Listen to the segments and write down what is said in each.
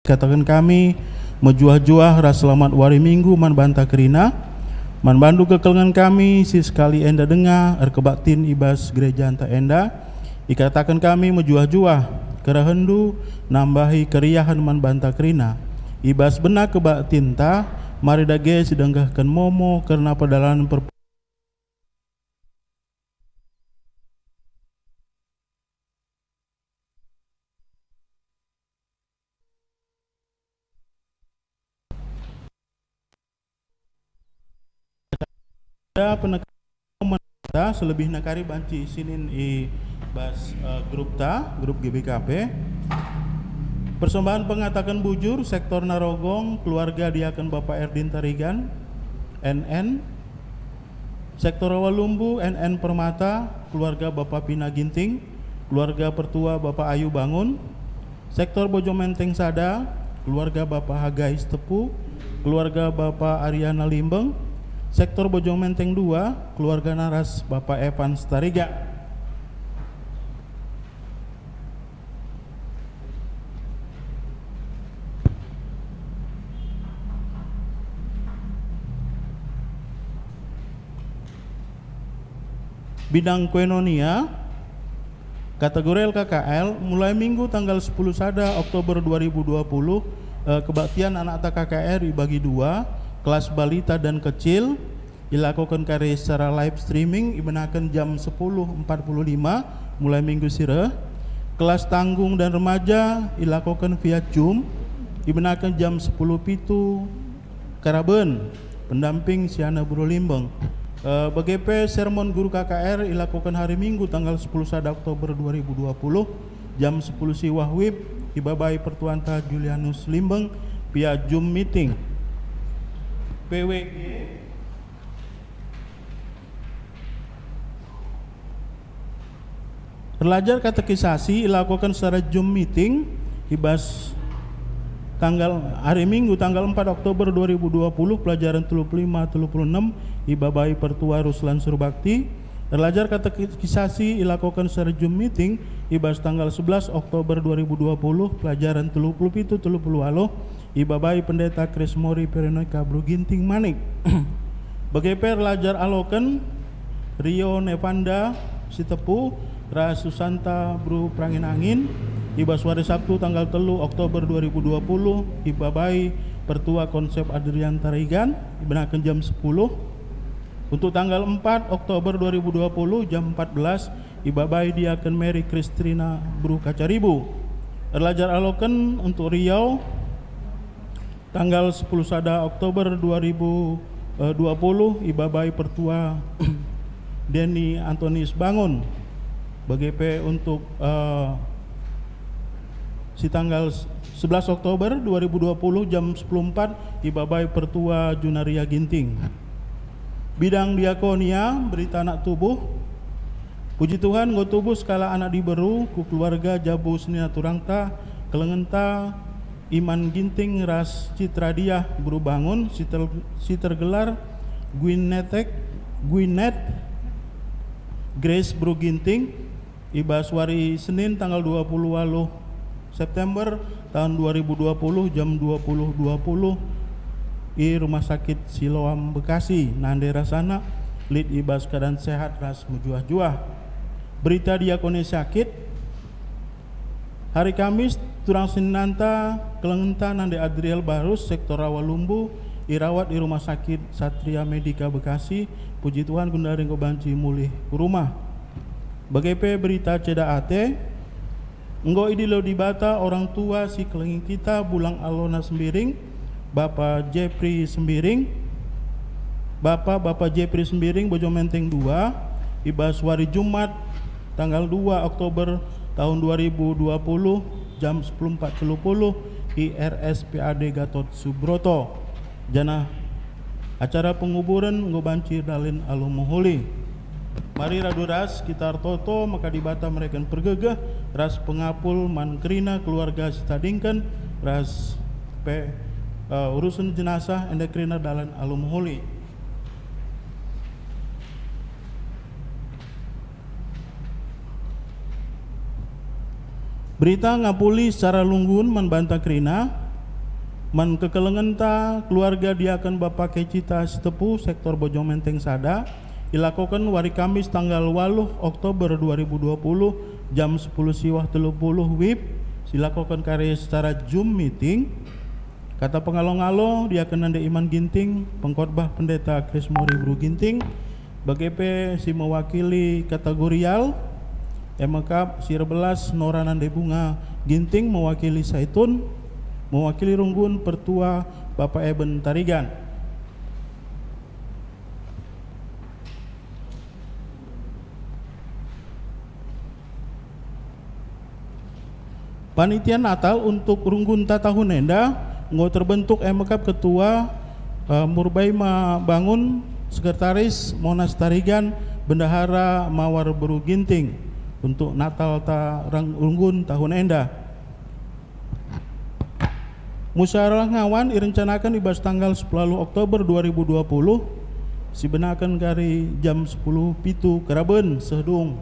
Katakan kami mejuah-juah ras selamat wari minggu man banta kerina man bandu kekelengan kami si sekali enda dengar kebaktin ibas gereja anta enda ikatakan kami mejuah-juah kerahendu nambahi keriahan man banta kerina ibas benak kebaktin ta mari dage sedenggahkan momo karena pedalaman penekanan selebih nakari banci sinin bas grup GBKP persembahan pengatakan bujur sektor Narogong keluarga diaken Bapak Erdin Tarigan NN sektor Rawalumbu NN Permata keluarga Bapak Pina Ginting keluarga Pertua Bapak Ayu Bangun sektor Bojomenteng Sada keluarga Bapak Hagais Tepu keluarga Bapak Ariana Limbeng sektor Bojomenteng 2 keluarga Naras Bapak Evan Stariga. Bidang koinonia kategori LKKL mulai minggu tanggal 10 Sada Oktober 2020 kebaktian anak KKR dibagi 2 kelas balita dan kecil dilakukan karya secara live streaming dibenakan jam 10.45 mulai minggu sire. Kelas tanggung dan remaja dilakukan via Zoom dibenakan jam 10.07 Karaben pendamping Siana Buru Limbeng. BGP sermon guru KKR dilakukan hari Minggu tanggal 10 Oktober 2020 jam 10 Siwahwib dibabai Pertuan Ta Julianus Limbeng via Zoom meeting. PWG Pelajar katekisasi dilakukan secara Zoom meeting ibas tanggal hari Minggu tanggal 4 Oktober 2020 pelajaran 35-36 ibabai Pertua Ruslan Surbakti. Pelajar katekisasi dilakukan secara Zoom meeting ibas tanggal 11 Oktober 2020 pelajaran 37-30 ibabai Pendeta Krismori Perenoika Bru Ginting Manik. BGP pelajar aloken Rio Nevanda Sitepu Ras Susanta Bru Prangin Angin ibas hari Sabtu tanggal 3 Oktober 2020 ibabai Pertua Konsep Adrian Tarigan dibenakan jam 10. Untuk tanggal 4 Oktober 2020 jam 14 ibabai Diaken Mary Kristina Bru Kacaribu. Pelajar aloken untuk Riau tanggal 10 Oktober 2020 ibabai Pertua Denny Antonius Bangun. BGP untuk si tanggal 11 Oktober 2020 jam 10.04 ibabai Pertua Junaria Ginting. Bidang diakonia berita anak tubuh. Puji Tuhan go tubuh skala anak diberu ku keluarga Jabu Senina Turangta Kelengenta Iman Ginting Ras Citra Diah Buru Bangun si tergelar Gwyneth Grace Bru Ginting ibas wari Senin tanggal 20 September tahun 2020 jam 20.20 di Rumah Sakit Siloam Bekasi Nande Rasana lid ibas keadaan sehat ras mujuah-juah. Berita diakoni sakit hari Kamis turang Sinanta Kelengenta Nande Adriel Barus sektor Rawalumbu dirawat di Rumah Sakit Satria Medika Bekasi. Puji Tuhan gundaring kebanci mulih ke rumah. BGP berita ceda ate enggo idilo dibata orang tua si kelenging kita Bulang Alona Sembiring Bapak Jeffrey Sembiring Bapak Jeffrey Sembiring Bojomenteng 2 ibas wari Jumat tanggal 2 Oktober tahun 2020 jam 10.40 di RSPAD Gatot Subroto. Jana acara penguburan ngobanci dalin alumuhuli. Mari raduras kita toto maka dibata mereka pergegah ras pengapul mankrina keluarga stadingkan ras urusan jenazah endekrina dalan alumuhuli. Berita ngapuli secara lunggun membantah krina Man kekelengan ta keluarga diakan Bapak Kecita Sitepu sektor Bojong Menteng Sada dilakukan hari Kamis tanggal 8 Oktober 2020 jam 10 siwah 30 WIB dilakukan karya secara Zoom meeting. Kata pengalong-along diakan Nande Iman Ginting, pengkhotbah Pendeta Krismori Bru Ginting, BGP si mewakili kategorial, MK si 11 Nora Nande Bunga Ginting mewakili Saitun, mewakili Runggun Pertua Bapak Eben Tarigan. Panitia Natal untuk Runggun tahun enda nggo terbentuk MK Ketua Murbaima Bangun, Sekretaris Monas Tarigan, Bendahara Mawar Bru Ginting untuk Natal Runggun tahun enda. Musyawarah ngawan direncanakan dibahas tanggal 10 Oktober 2020 sibenakan kari jam 10 pitu Keraben Sedung.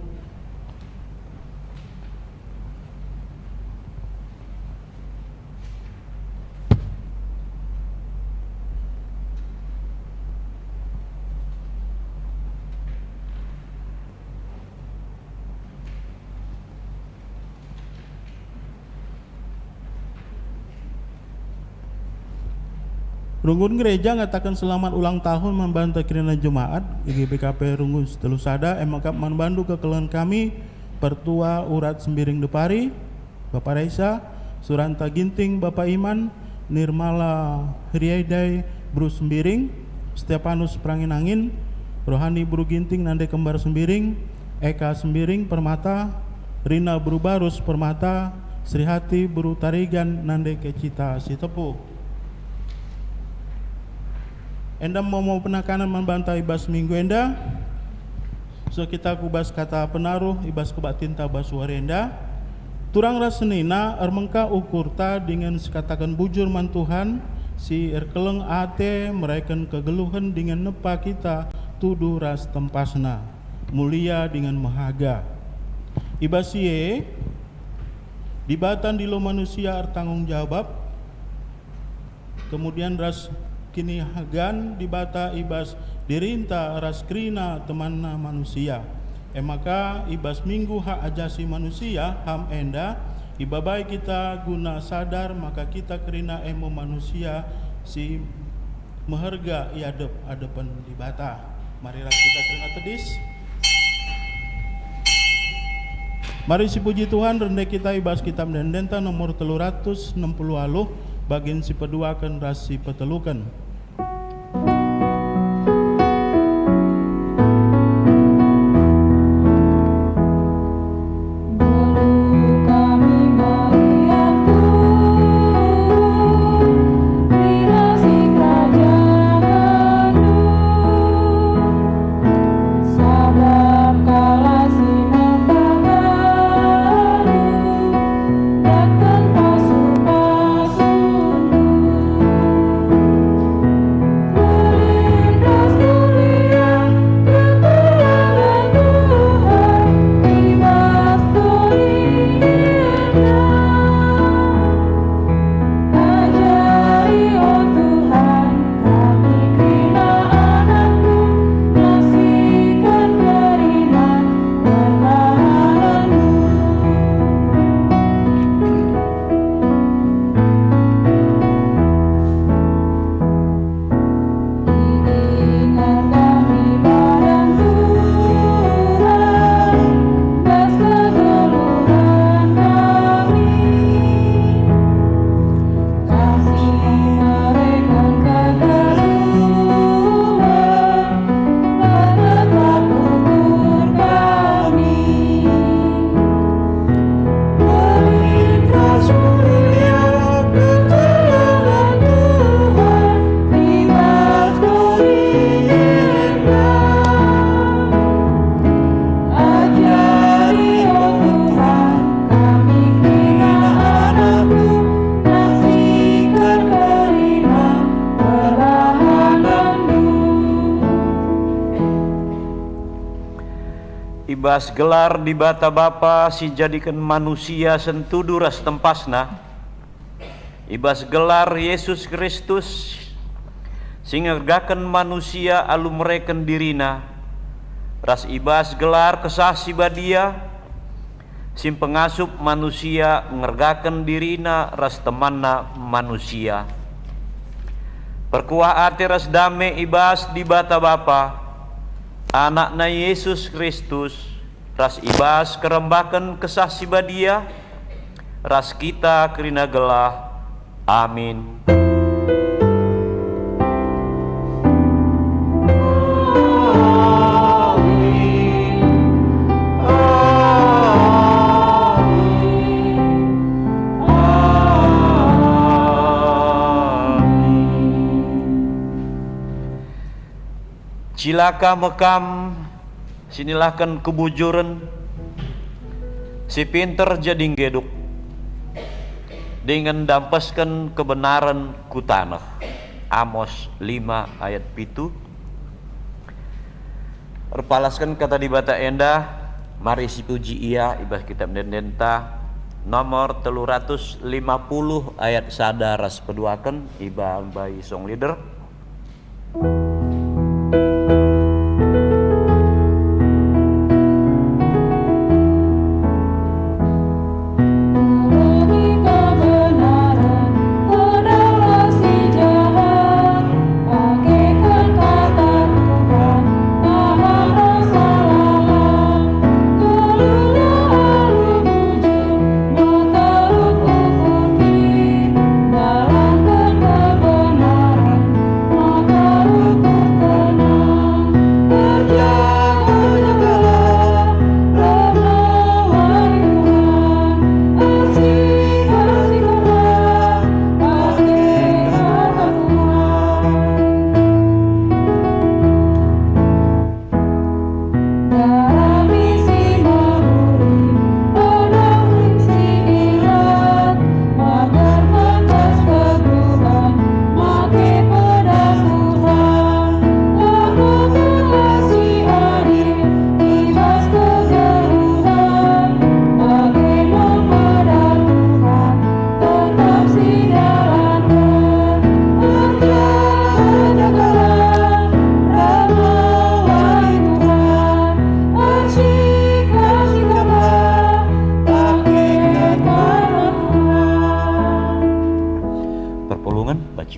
Runggun Gereja ngatakan selamat ulang tahun membantu kirana jemaat IGBKP Runggun Telu Sada MK membantu kekeluhan kami Pertua Urat Sembiring Depari Bapak Raisa, Suranta Ginting Bapak Iman, Nirmala Hriaidai Bru Sembiring, Stepanus Pranginangin, Rohani Bru Ginting Nande Kembar Sembiring, Eka Sembiring Permata, Rina Bru Barus Permata, Srihati Bru Tarigan Nande Kecita Sitepu. Enda mau penekanan membantai ibas minggu enda. So kita kubas kata penaruh ibas kebat tinta basuari enda. Turang rasenina ermengka ukurta dengan sekatakan bujur mantuhan si erkeleng ate meraikan kegeluhan dengan nepa kita tuduh ras tempasna mulia dengan mahaga. Ibasie dibatan di lo manusia tanggung jawab. Kemudian ras kini hagan dibata ibas dirinta raskrina temanna manusia. Maka ibas minggu hak ajasi manusia ham enda ibabai kita guna sadar maka kita kerina emo manusia si meherga iadep adepan dibata. Marilah kita kerina tedis. Mari si puji Tuhan rendah kita ibas kitab Dendenta nomor 360 aluh bagian si peduakan ras si petelukan. Ibas gelar di bata bapa si jadikan manusia sentudu ras tempasna. ibas gelar Yesus Kristus sing ngergaken manusia alu mereken dirina, ras ibas gelar kesah sibadia sim pengasup manusia ngergaken dirina ras temanna manusia. Perkuah ati ras dame ibas di bata Bapa anakna Yesus Kristus, ras ibas kerembaken kesah sibadia ras kita kerina gelah. Amin. Cilaka mekam sinilahkan kebujuran, si pinter jadi geduk dengan dampaskan kebenaran ku tanah. Amos 5 ayat 7. Repalaskan kata di bata enda, mari si puji ia ibas kitab dendenta nomor 350 ayat sada ras peduakan iba bayi song leader.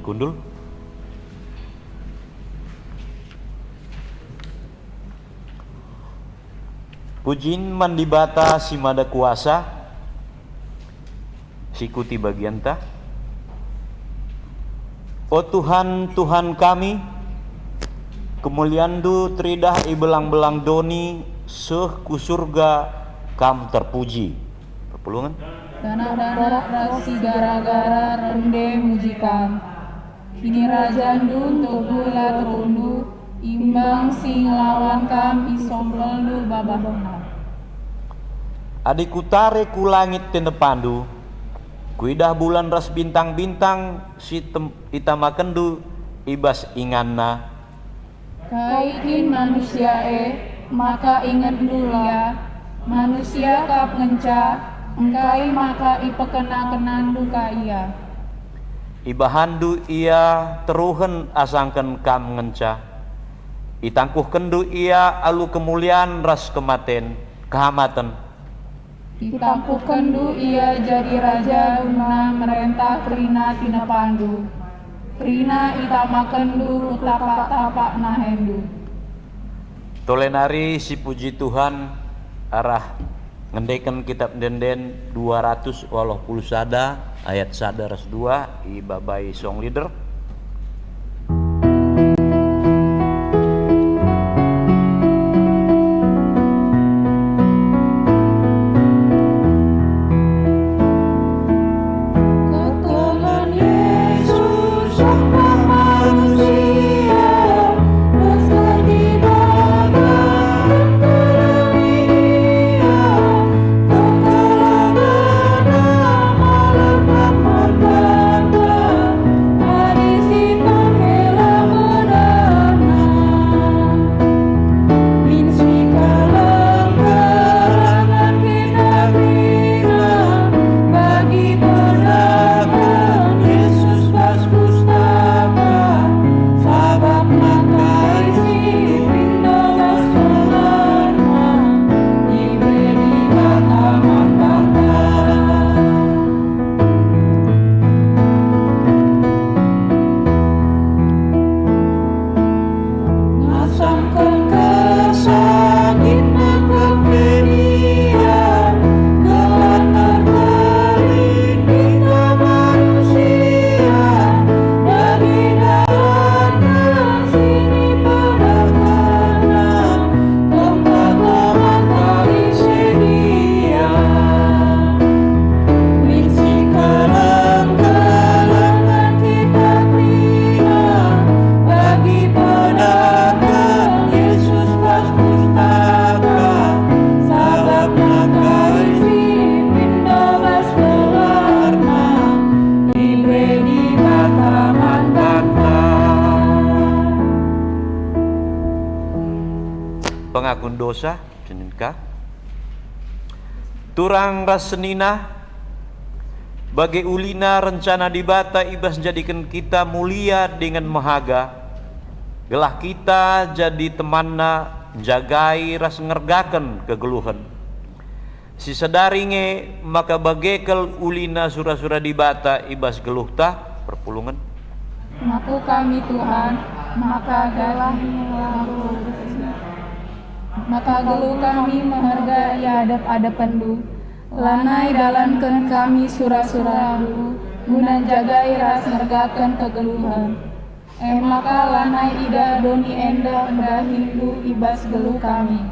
Gundul. Pujin mandibata si mada kuasa sikuti bagianta. O Tuhan, Tuhan kami, kemuliaan-Du tridah ibelang-belang doni seh ku surga kam terpuji. Perpulungan. Danak rasi gara-gara rende mujikan. Kini rajandu untuk gula terundu, imbang sing lawan kam isombeldu babahona. Adik kutare ku langit tende pandu, kuidah bulan ras bintang-bintang si itamakendu ibas inganna. Kaikin manusia maka ingat dulia, manusia kap ngenca, engkai maka ipekena-kenandu ka ia. Ibahandu ia teruhen asangken kam ngenca, itangkuh kendu ia alu kemuliaan ras kematen kehamatan. Ditangkuh kendu ia jadi raja guna merentah kerina tina pandu, kerina itama kendu tapak-tapak nahendu. Tolenari si puji Tuhan arah ngendeken kitab denden 280 sada ayat sada ras 2 ibabai song leader. Hari dosa jeninka turang ras senina bagi ulina rencana di bata ibas jadikan kita mulia dengan mahaga gelah kita jadi temanna jagai ras ngergakan kegeluhan si sadaringe maka bagekel ulina sura-sura di bata ibas geluh tah perpulungan Ngaku kami Tuhan, maka geluh kami menghargai hadap-hadapan du. Lanai dalankan kami surah-surah du, guna jagai ras ngergakan kegeluhan. Maka lanai ida doni enda mendahindu ibas geluh kami.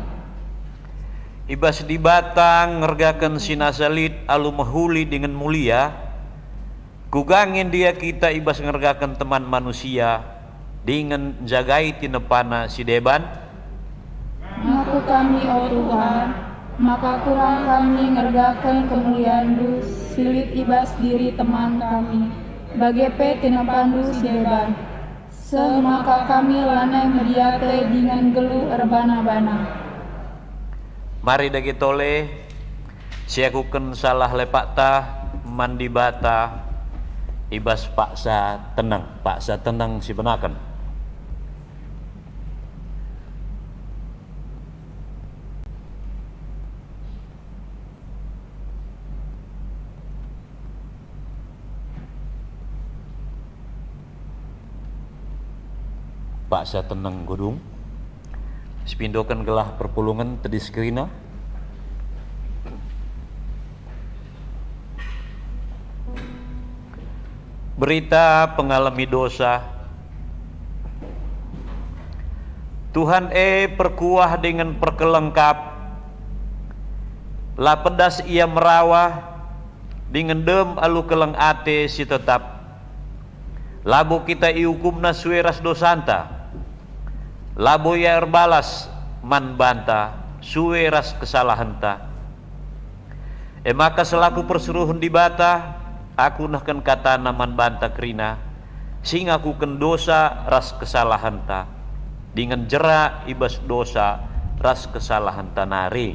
Ibas di batang ngergakan sinasalit alu mahuli dengan mulia. Kugangin dia kita ibas ngergakan teman manusia dengan jagai tinepana si deban. Ngaku kami oh Tuhan, maka kurang kami ngergakan kemuliaan du, silit ibas diri teman kami, bagepe tinepandu si deban. Semaka kami lanai mediate dengan geluh erbana-bana. Mari dagi tole, siakuken salah lepak tah mandi bata. Ibas paksa tenang si benakan. Paksa tenang gudung. Sepindokan gelah perpulungan tadi skrina. Berita pengalami dosa. Tuhan perkuah dengan perkelengkap. La pedas ia merawah dengan dem alu keleng ate si tetap. Labu kita iukumna sueras dosanta. Labu ya erbalas man banta sueras kesalahanta. Maka selaku persuruhan di bata aku nahkan kata naman banta krina sing aku ken dosa ras kesalahan ta dengan jera ibas dosa ras kesalahan ta nari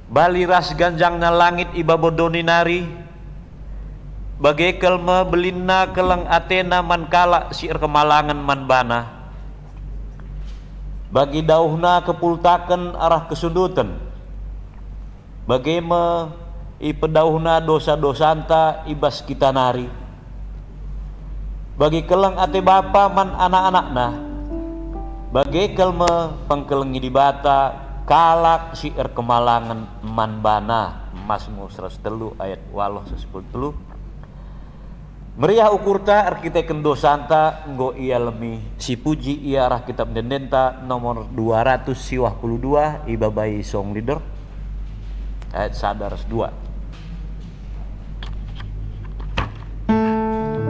bali ras ganjangna langit iba bodoni nari bagekel me belinna keleng atena man kala sier kemalangan man bana bagi dauhna kepultaken arah kesundutan bagi me ipedauhna dosa-dosanta ibas kita nari bagi keleng ate bapa man anak-anakna bagi kelme pengkelengi di bata kalak si kemalangan man bana Mazmur 103 ayat 8 meriah ukurta arkiteken dosanta nggo ia lemi si puji ia arah kitab dendenta nomor 252 ibabai song leader ayat 102. Manusia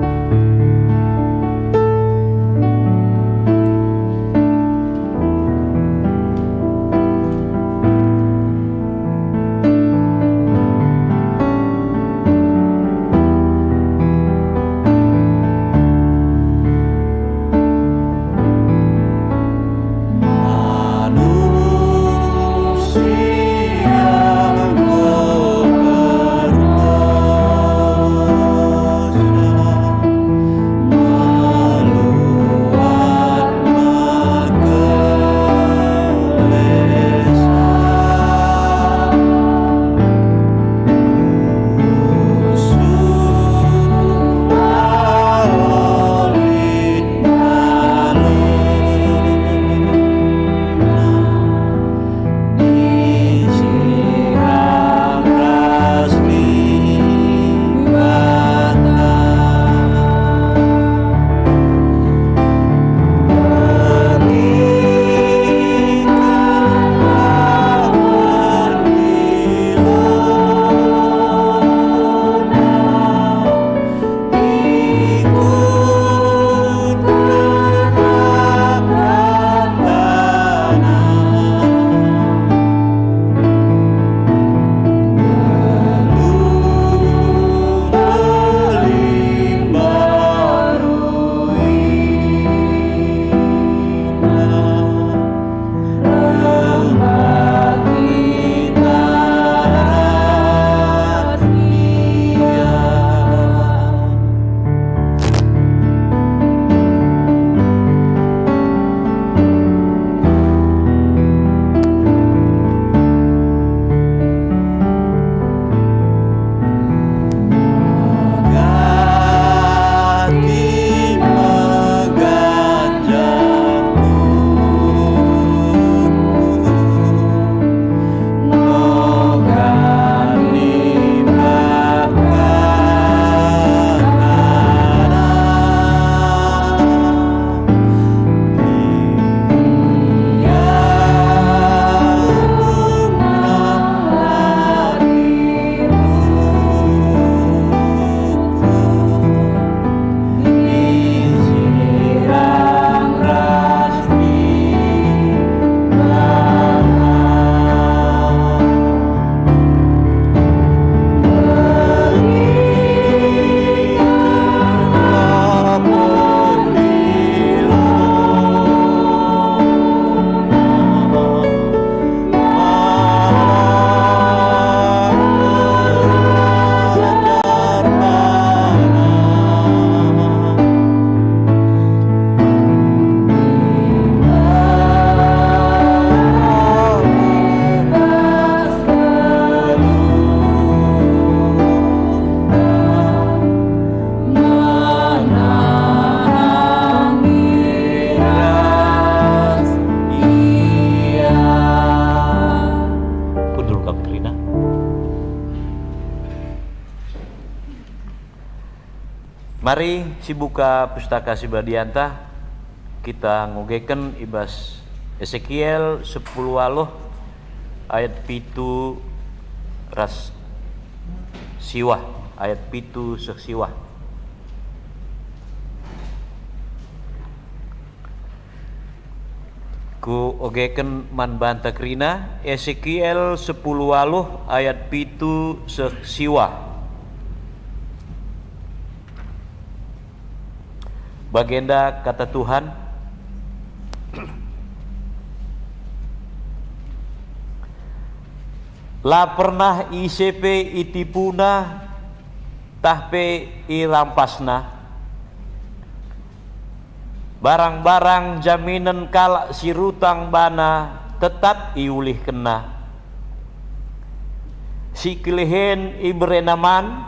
Mari si buka pustaka Sibadianta, kita ngogeken ibas Ezekiel 10 ayat 7 ras siwah, ayat 7 siwah. Ku ogeken man banta krina Ezekiel 10 ayat 7 siwah. Bagenda kata Tuhan, la pernah ICP itipuna tahpe irampasna, barang-barang jaminan kalak si rutang bana tetap iulih kena, si kelihen ibrenaman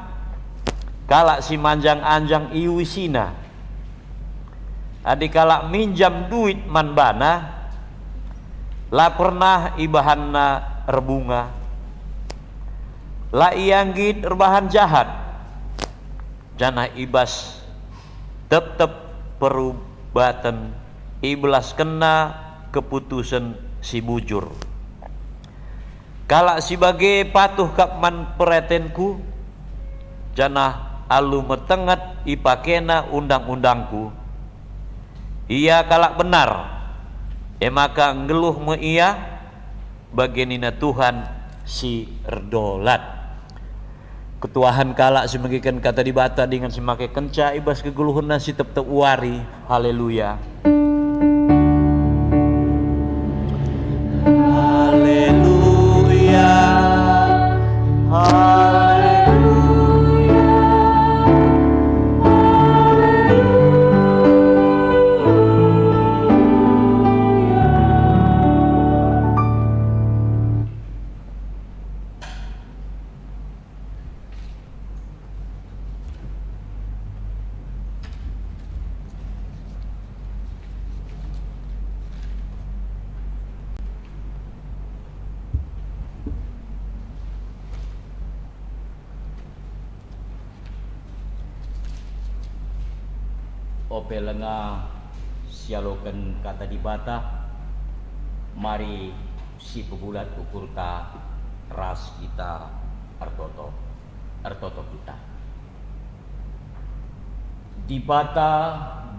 kalak si manjang-anjang iwisina. Adik kalak minjam duit man bana, la pernah ibahanna erbunga, la ianggit erbahan jahat, jana ibas tetep perubatan iblas kena keputusan si bujur. Kalak si bage patuh kap man peretenku, jana alu metengat ipakena undang-undangku. Ia kalak benar, maka ngeluh me ia bagenina Tuhan si erdolat. Ketuahan kalak semagikan kata dibata dengan semakai kenca ibas keguluhun nasi tep-tep wari. Haleluya. Haleluya. Haleluya. Ope lenga sialoken kata dibata, mari si pebulat ukurta ras kita ertoto kita. Dibata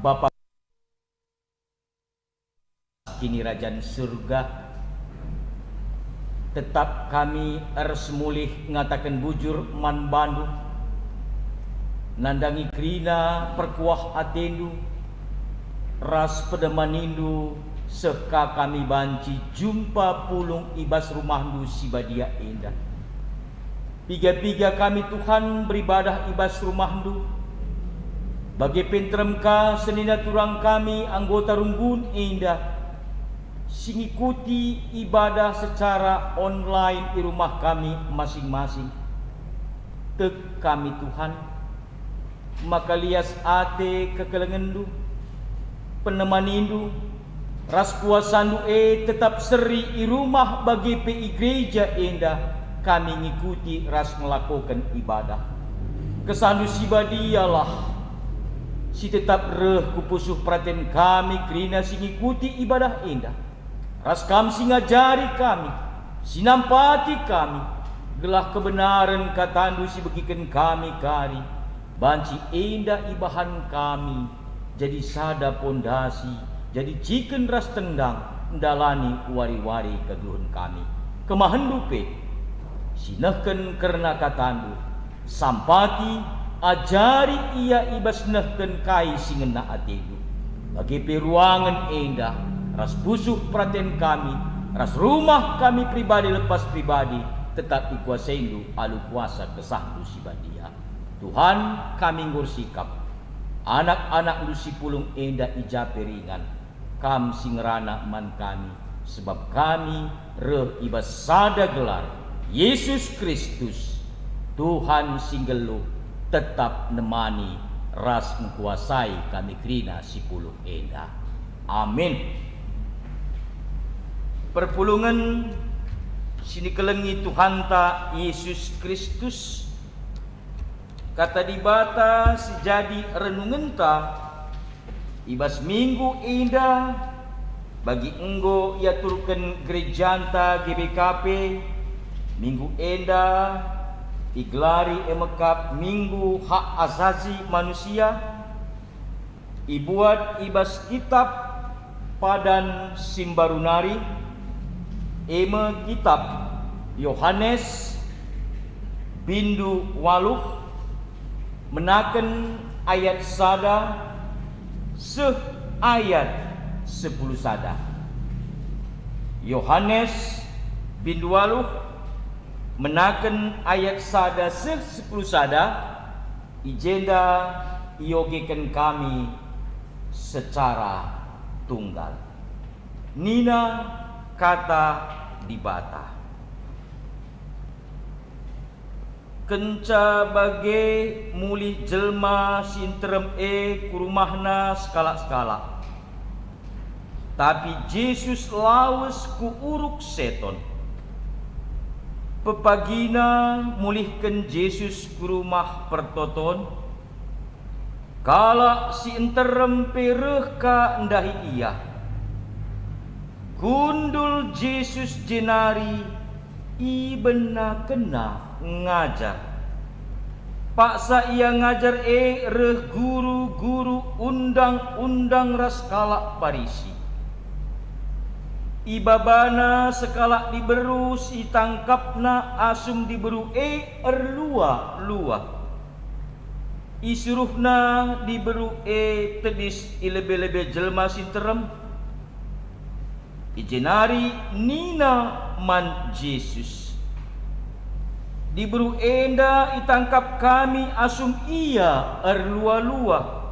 Bapa kini Rajan surga, tetap kami semulih ngatakan bujur man bandu, nandangi krina perkuah atendu, ras pedemanindu seka kami banci jumpa pulung ibas rumahdu sibadia indah. Piga-piga kami Tuhan beribadah ibas rumahdu, bagi pentremka senina turang kami anggota runggun indah, singikuti ibadah secara online di rumah kami masing-masing. Tek kami Tuhan, maka lias ate kekelengendu, penemanindu, ras kuasandu tetap seri i rumah bagi PI gereja indah, kami ngikuti ras melakukan ibadah. Kesandu sibadialah si tetap reh kupusuh perhatian kami kerina si ngikuti ibadah indah. Ras kami si ngajari kami, si nampati kami, gelah kebenaran katandu si begikan kami kari. Banci indah ibahan kami, jadi sada pondasi, jadi ciken ras tendang, ndalani wari-wari kegeluhan kami. Kemahendupe, sinahken kerna katandu, sampati, ajari ia ibas nahken kai singena atedu. Bagi peruangan indah, ras busuh perhatian kami, ras rumah kami pribadi lepas pribadi, tetap ikuasaidu alu kuasa kesahdu sibadia. Tuhan kami ngursikap anak-anak lusi pulung indah ijape ringan, kam singrana man kami, sebab kami reh ibas sada gelar Yesus Kristus Tuhan singgelu tetap nemani ras mengkuasai kami kerina si pulung indah. Amin. Perpulungan sini kelengi Tuhan ta Yesus Kristus kata dibata sejadi renungenta ibas minggu indah bagi enggo ia turken gerejanta GBKP minggu indah iglari emekap minggu hak asasi manusia ibuat ibas kitab padan simbarunari eme kitab Yohanes bindu waluh menaken ayat sada ayat 10 sada. Yohanes bindu waluh menaken ayat sada 10 sada ijenda iyogekan kami secara tunggal. Nina kata dibata. Kenca bage mulih jelma sinterem kurumahna skala-skala. Tapi Yesus lawes ku uruk seton. Pepagina mulihkan Yesus ku rumah pertoton. Kala si enterem pereh ka ndahi iya. Gundul Yesus jenari ibena kena ngajar. Paksa ia ngajar reh guru-guru undang-undang raskala Parisi. Ibabana sekala diberu si tangkapna asum diberu erlua-lua. Isuruhna diberu tedis ilebe-lebe jelma sinterem. Ijenari nina man Yesus. Diburu enda itangkap kami asum ia erlua-lua.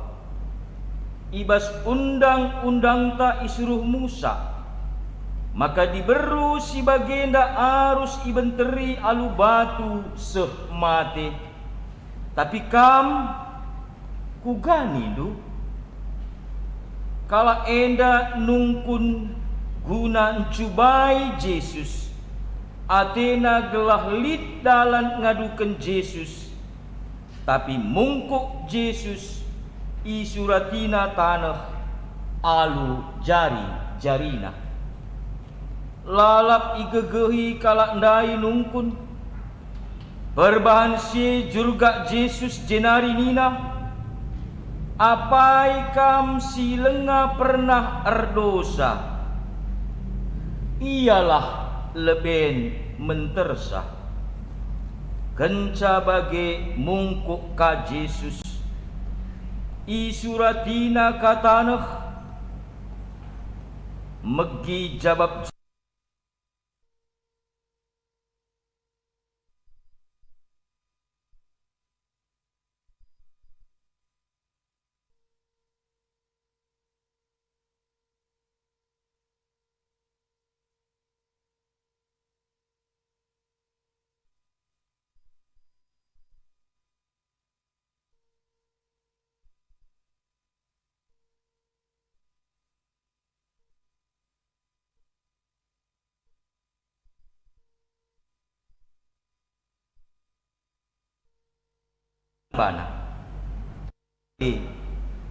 Ibas undang-undang ta isuruh Musa. Maka diberu si bagenda arus ibenteri alu batu seh mate. Tapi kam kugani du. Kala enda nungkun guna encubai Yesus. Atena gelah lid dalan ngaduken Yesus. Tapi mungkuk Yesus isuratina tanah alu jarina. Lalap igegehi kala ndai nungkun. Perbahan si jurga Yesus jenari nina. Apai kam si lenga pernah erdosa. Ialah leben mentersa. Kenca bage mungkuk ka Yesus. Isuratina ka tanah. Megi jabab bana.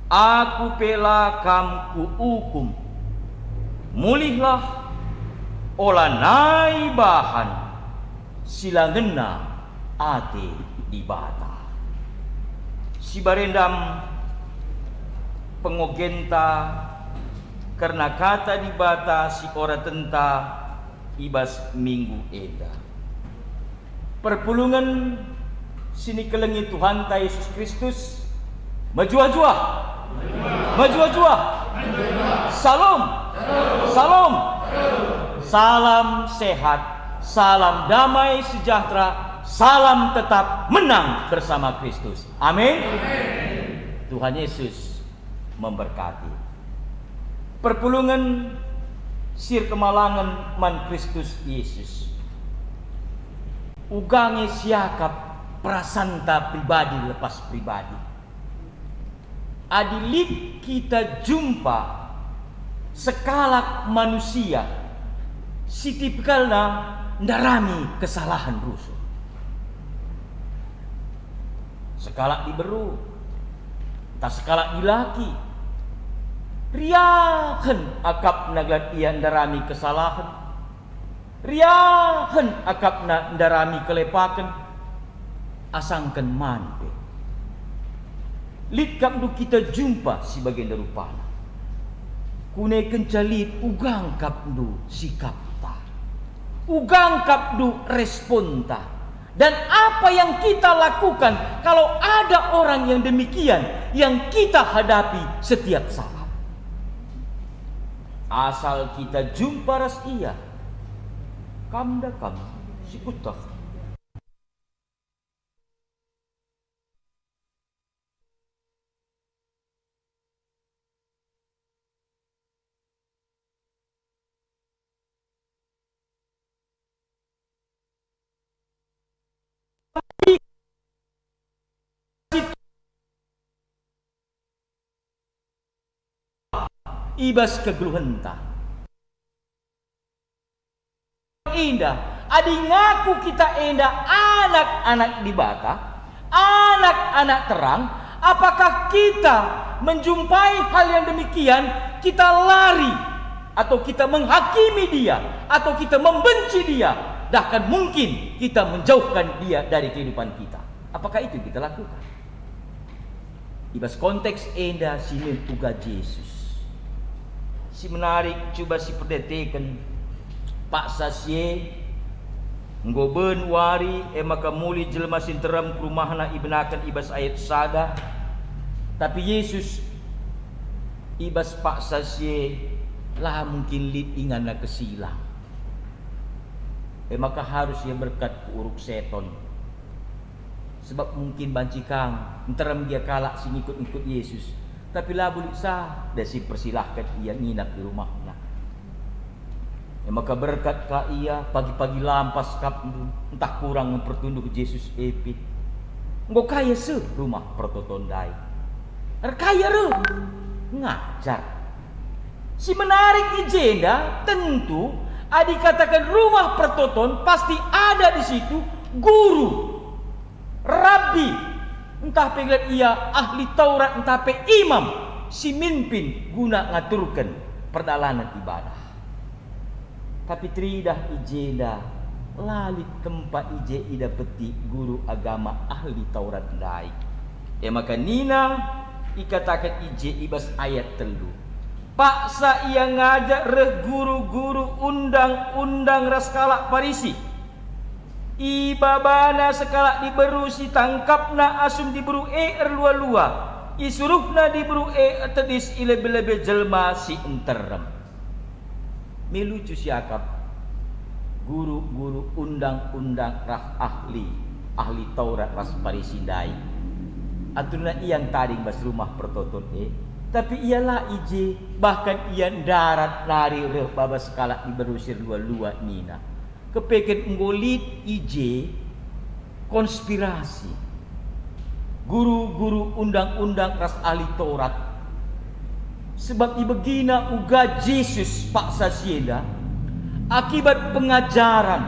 Aku pela kam ku hukum. Mulihlah olah nai bahan silangena ate dibata. Si barendam pengogenta karena kata dibata si ora tenta ibas minggu eda. Perpulungan sini kelengi Tuhan ta Yesus Kristus maju-ajua. Salam. Salam sehat, salam damai sejahtera, salam tetap menang bersama Kristus. Amin. Tuhan Yesus memberkati. Perpulungan sir kemalangan man Kristus Yesus. Ugangi siakap prasanta pribadi lepas pribadi. Adilik kita jumpa sekalak manusia si tipikalna ndarami kesalahan rusuh. sekalak diberu, tak sekalak dilaki. Riahen akapna glad ia ndarami kesalahan, riahen akapna ndarami kelepaken, asangken manpe. Lit kapdu kita jumpa si bagian darupana. Kune kencalit ugang kapdu sikapta, ugang kapdu responta. Dan apa yang kita lakukan kalau ada orang yang demikian yang kita hadapi setiap saat. Asal kita jumpa ras ia, kamda kam sikutah. Ibas kegeluhenta indah adi ngaku kita indah anak-anak di bata, anak-anak terang. Apakah kita menjumpai hal yang demikian kita lari atau kita menghakimi dia atau kita membenci dia, bahkan mungkin kita menjauhkan dia dari kehidupan kita? Apakah itu yang kita lakukan? Ibas konteks indah sini tugas Yesus. Si menarik coba si perdetekan Pak Sasye nggoben wari maka muli jelma sinteram ke rumahna ibenakan ibas ayat sada. Tapi Yesus ibas Pak Sasye lah mungkin lid ingana kesilang. Maka harus ia berkat ke uruk seton. Sebab mungkin banci kang enteram dia kalak si ngikut-ngikut Yesus. Tapi lah boleh sah dan si persilahkan ia nginap di rumahnya. Maka berkat ka ia pagi-pagi lampas kap entah kurang mempertunduk Yesus epi. Engkau kaya se rumah pertotondai. Kaya re ngajar. Si menarik ijenda tentu adik katakan rumah pertoton pasti ada di situ guru, rabbi. Entah pegat ia ahli Taurat, entah pe imam, si mimpin guna ngaturkan perdalanan ibadah. Tapi tridah ijeda lalit tempat ije ida peti guru agama ahli Taurat dai. Maka nina ikatakan ije ibas ayat telu. Paksa ia ngajak reh guru-guru undang-undang raskalak Parisi. Ibabana sekalak diberu si tangkapna asum diberu erlua-lua. Isuruhna diberu tedis ilebe-lebe jelma si enterem. Melucu siakap guru-guru undang-undang rah ahli Taurat ras Parisindai. Aturna iyan taring bas rumah pertoton tapi ialah ije bahkan iyan darat lari reh babas sekalak diberu sirlua-lua nina. Kepeket nggolit ije konspirasi guru-guru undang-undang ras ahli Taurat. Sebab ibegina uga Yesus Pak Sasieda akibat pengajaran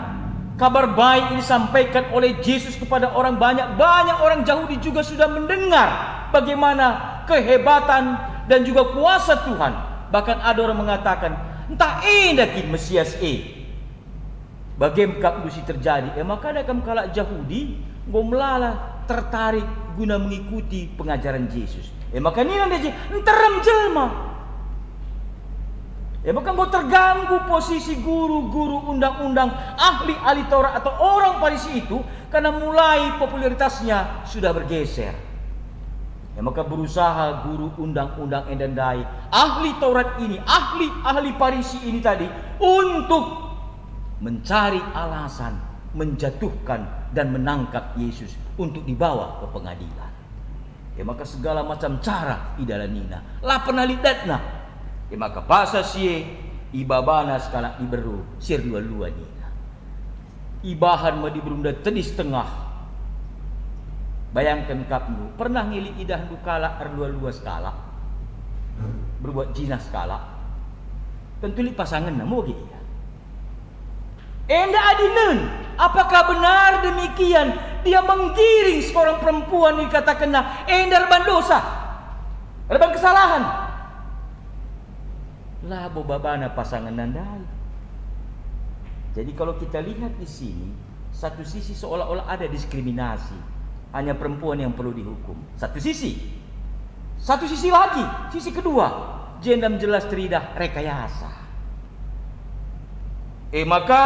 kabar baik ini disampaikan oleh Yesus kepada orang banyak orang Yahudi juga sudah mendengar bagaimana kehebatan dan juga kuasa Tuhan. Bahkan ada orang mengatakan entah dakin Mesias bagaimana kapdusi terjadi. Maka ada kam kalak Yahudi ngomlala tertarik guna mengikuti pengajaran Yesus. Maka ni nanti enterem jelma. Maka mau terganggu posisi guru-guru undang-undang ahli Taurat atau orang Farisi itu karena mulai popularitasnya sudah bergeser. Maka berusaha guru undang-undang endandai ahli Taurat ini, ahli Farisi ini tadi untuk mencari alasan, menjatuhkan dan menangkap Yesus untuk dibawa ke pengadilan. Maka segala macam cara idalanina, la penalidatna. Maka bahasa sie ibabana sekala iberu sir lua-lua nina. Ibahan ma diberunda tedis tengah. Bayangkan kapnu pernah ngili idah dukala erlua-lua skala. Berbuat zina skala. Tentu li pasangan namo gitu. Enda adinen, apakah benar demikian dia menggiring seorang perempuan dikatakanlah reban dosa, reban kesalahan. Labo babana pasangan nandai. Jadi kalau kita lihat di sini, satu sisi seolah-olah ada diskriminasi, hanya perempuan yang perlu dihukum. Satu sisi lagi, sisi kedua, jendam jelas teridah rekayasa. Maka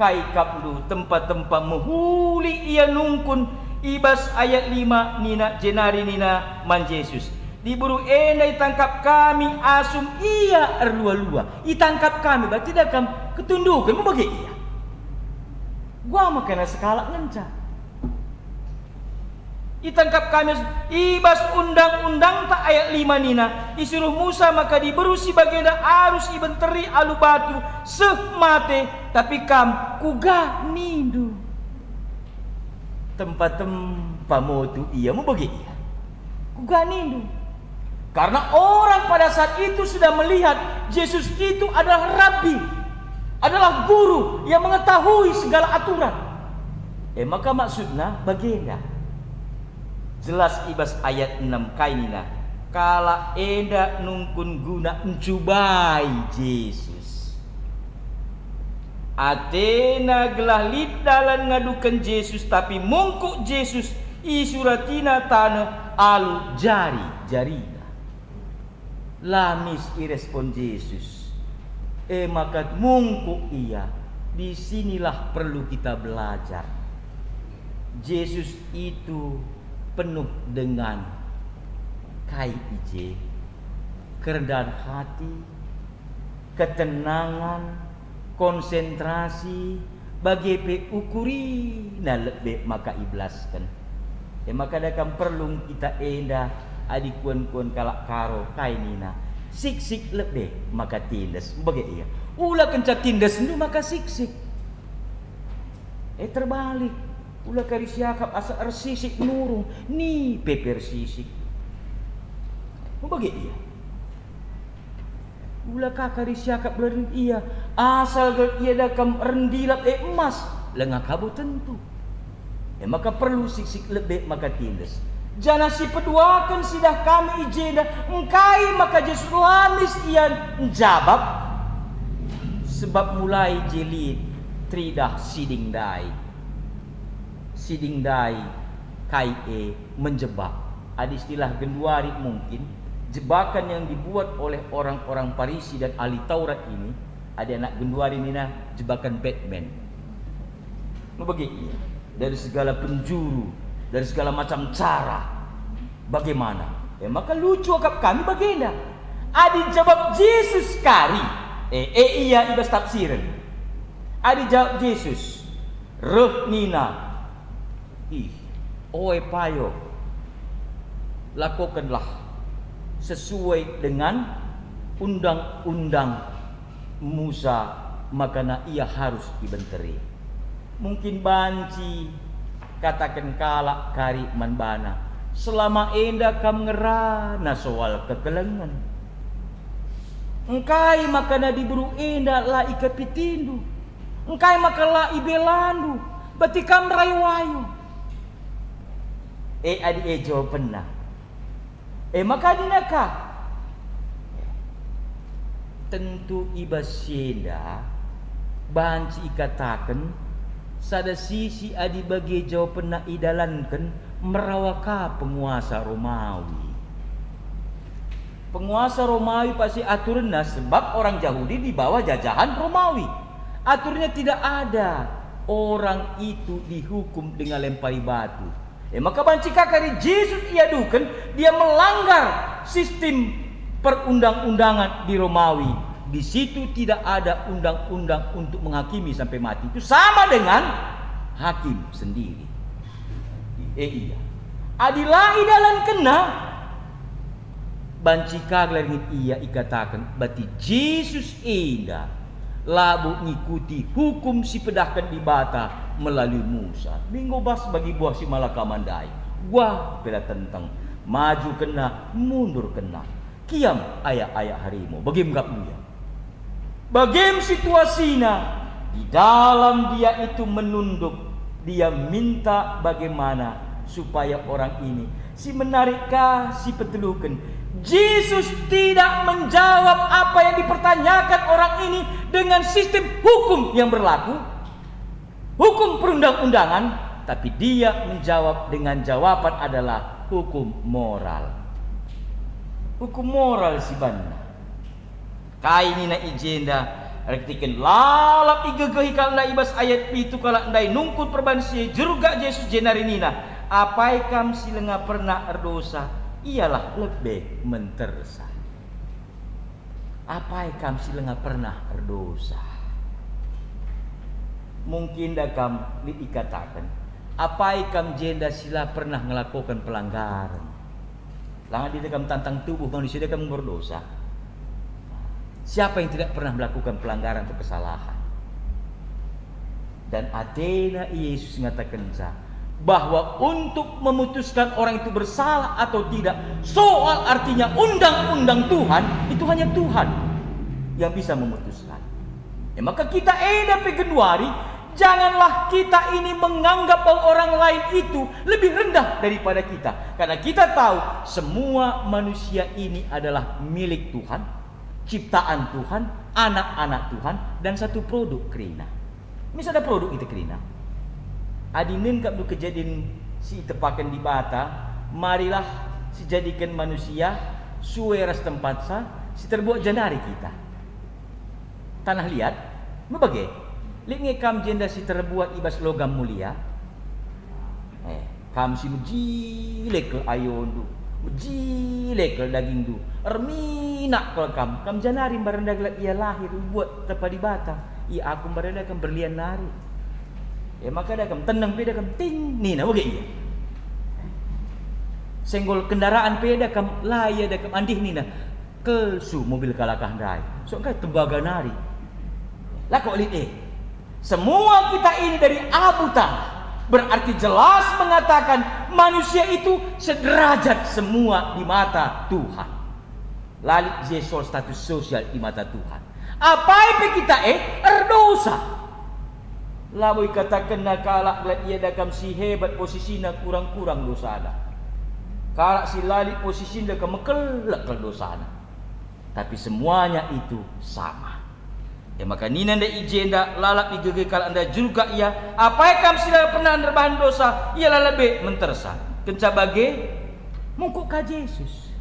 kai kaplu tempat-tempat menghuli ia nungkun ibas ayat 5 nina jenari nina man Yesus. Diburu endai tangkap kami asum ia erlua-lua. Itangkap kami berarti dah kam ketundukan mau bagi ia. Gua makanya sekala ngenca. Itangkap kami ibas undang-undang tak ayat 5 nina disuruh Musa maka diburu si bagenda arus ibenteri alu batu semate tapi kam kuga nindu tempat motu ia mau bagi ia kuga nindu karena orang pada saat itu sudah melihat Yesus itu adalah rabi, adalah guru yang mengetahui segala aturan. Maka maksudnya bagenda jelas ibas ayat 6 kainina kala enda nungkun guna encubai Yesus. Atena gelah lidalan ngadukan Yesus tapi mungkuk Yesus isuratina tanah alu jarina. Lamis irespon Yesus. Maka mungkuk ia. Disinilah perlu kita belajar. Yesus itu penuh dengan KIJ, kerendahan hati, ketenangan, konsentrasi, bagi ukuri na lebih maka iblaskan. Maka akan perlu kita endah adik kuan-kuan kalak karo kainina sik-sik lebih maka tindas bagi ia. Ulah kenca tindas nu maka sik-sik. Terbalik. Ulah kari siakap asa ersisik nurung ni peper sisik. Mau bagi ia. Ulah kakari siakap lerin ia asal ia dakam rendilap emas lengah kabu tentu. Maka perlu sik-sik lebih maka tindas. Jana si peduakan sidah kami ijena engkai maka Yesus lamis ia jabab sebab mulai jilid tridah siding dai kai menjebak. Ada istilah genduari mungkin jebakan yang dibuat oleh orang-orang Farisi dan ahli Taurat ini. Ada anak genduari ini nah jebakan Batman. Mau bagi dari segala penjuru, dari segala macam cara. Bagaimana? Maka lucu akap kami baginda. Adi jawab Yesus kari. Iya ibas tafsiran. Adi jawab Yesus. Reh nina. Oe payo. Lakukanlah sesuai dengan undang-undang Musa, makana ia harus dibenteri. Mungkin banci katakan kalak kari manbana selama enda kam ngerana soal kekelengan engkai makana diburu enda la ikapitindu engkai makala ibelandu berarti kam rayuayu adi jawab pernah maka dinaka tentu ibasyenda banci ikatakan sada sisi adi bagi jawapan na idalankan merawaka penguasa Romawi. Penguasa Romawi pasti aturnya sebab orang Yahudi di bawah jajahan Romawi. Aturnya tidak ada orang itu dihukum dengan lempari batu. Maka banci kakari Yesus ia duken dia melanggar sistem perundang-undangan di Romawi. Di situ tidak ada undang-undang untuk menghakimi sampai mati. Itu sama dengan hakim sendiri. Iya. Adilai dalam kena bancika gelangit ia ikatakan berarti Yesus indah labu ngikuti hukum si pedahkan di bata melalui Musa. Minggu bas bagi buah si malakamandai. Gua bela tentang maju kena mundur kena. Kiam ayah-ayah harimau. Bagaimana dia? Bagaimana situasinya? Di dalam dia itu menunduk Dia minta bagaimana supaya orang ini si menarikkah si petelukan. Yesus tidak menjawab apa yang dipertanyakan orang ini dengan sistem hukum yang berlaku, hukum perundang-undangan, tapi dia menjawab dengan jawaban adalah hukum moral. Hukum moral si banda. Kaini na ijenda artikan lalap igegehi kalna ibas ayat itu kala ndai nungkut perbansi jeruga Yesus jenarinina. Apai kam silenga pernah erdosa ialah lebih mentersa. Apai kam silenga pernah erdosa. Mungkin dah kam dikatakan apai kam jenda sila pernah melakukan pelanggaran. Langan di dalam tantang tubuh manusia dia kam berdosa. Siapa yang tidak pernah melakukan pelanggaran atau kesalahan? Dan Athena Yesus mengatakan bahwa untuk memutuskan orang itu bersalah atau tidak, soal artinya undang-undang Tuhan, itu hanya Tuhan yang bisa memutuskan. Ya, maka kita pegenuari, janganlah kita ini menganggap bahwa orang lain itu lebih rendah daripada kita. Karena kita tahu semua manusia ini adalah milik Tuhan, ciptaan Tuhan, anak-anak Tuhan, dan satu produk kerina. Misalnya produk itu kerina. Adinin kapdu kejadian si tepakan di bata, marilah si jadikan manusia sueras tempat si terbuat janari kita. Tanah liat, berbagai. Lihat kam jenda si terbuat ibas logam mulia. Kam si mujilek ke ayon du, mujilek ke daging du, erminak ke kam janari barendak ia lahir buat tepa di bata. Ia aku barendak kam berlian nari. Maka dah kam tenang peda kam ting ni na oge iya. Senggol kendaraan peda kam laya dah kam andih ni na kelsu mobil kalakah dai. So kai tembaga nari. Lah kok lihat semua kita ini dari Abu Talib berarti jelas mengatakan manusia itu sederajat semua di mata Tuhan. Lalik jesol status sosial di mata Tuhan. Apa yang kita erdosa? Laboy katakan nak kalak ia dakam si hebat posisinya kurang-kurang dosana. Kalak si lalik posisinya dakam mekelak ke dosana. Tapi semuanya itu sama. Maka nina anda ijenda lalak digege kalak anda juga ia. Apa yang kam sila pernah nerbahan dosa ialah lebih mentersa. Kenca bage mungkuk ka Yesus.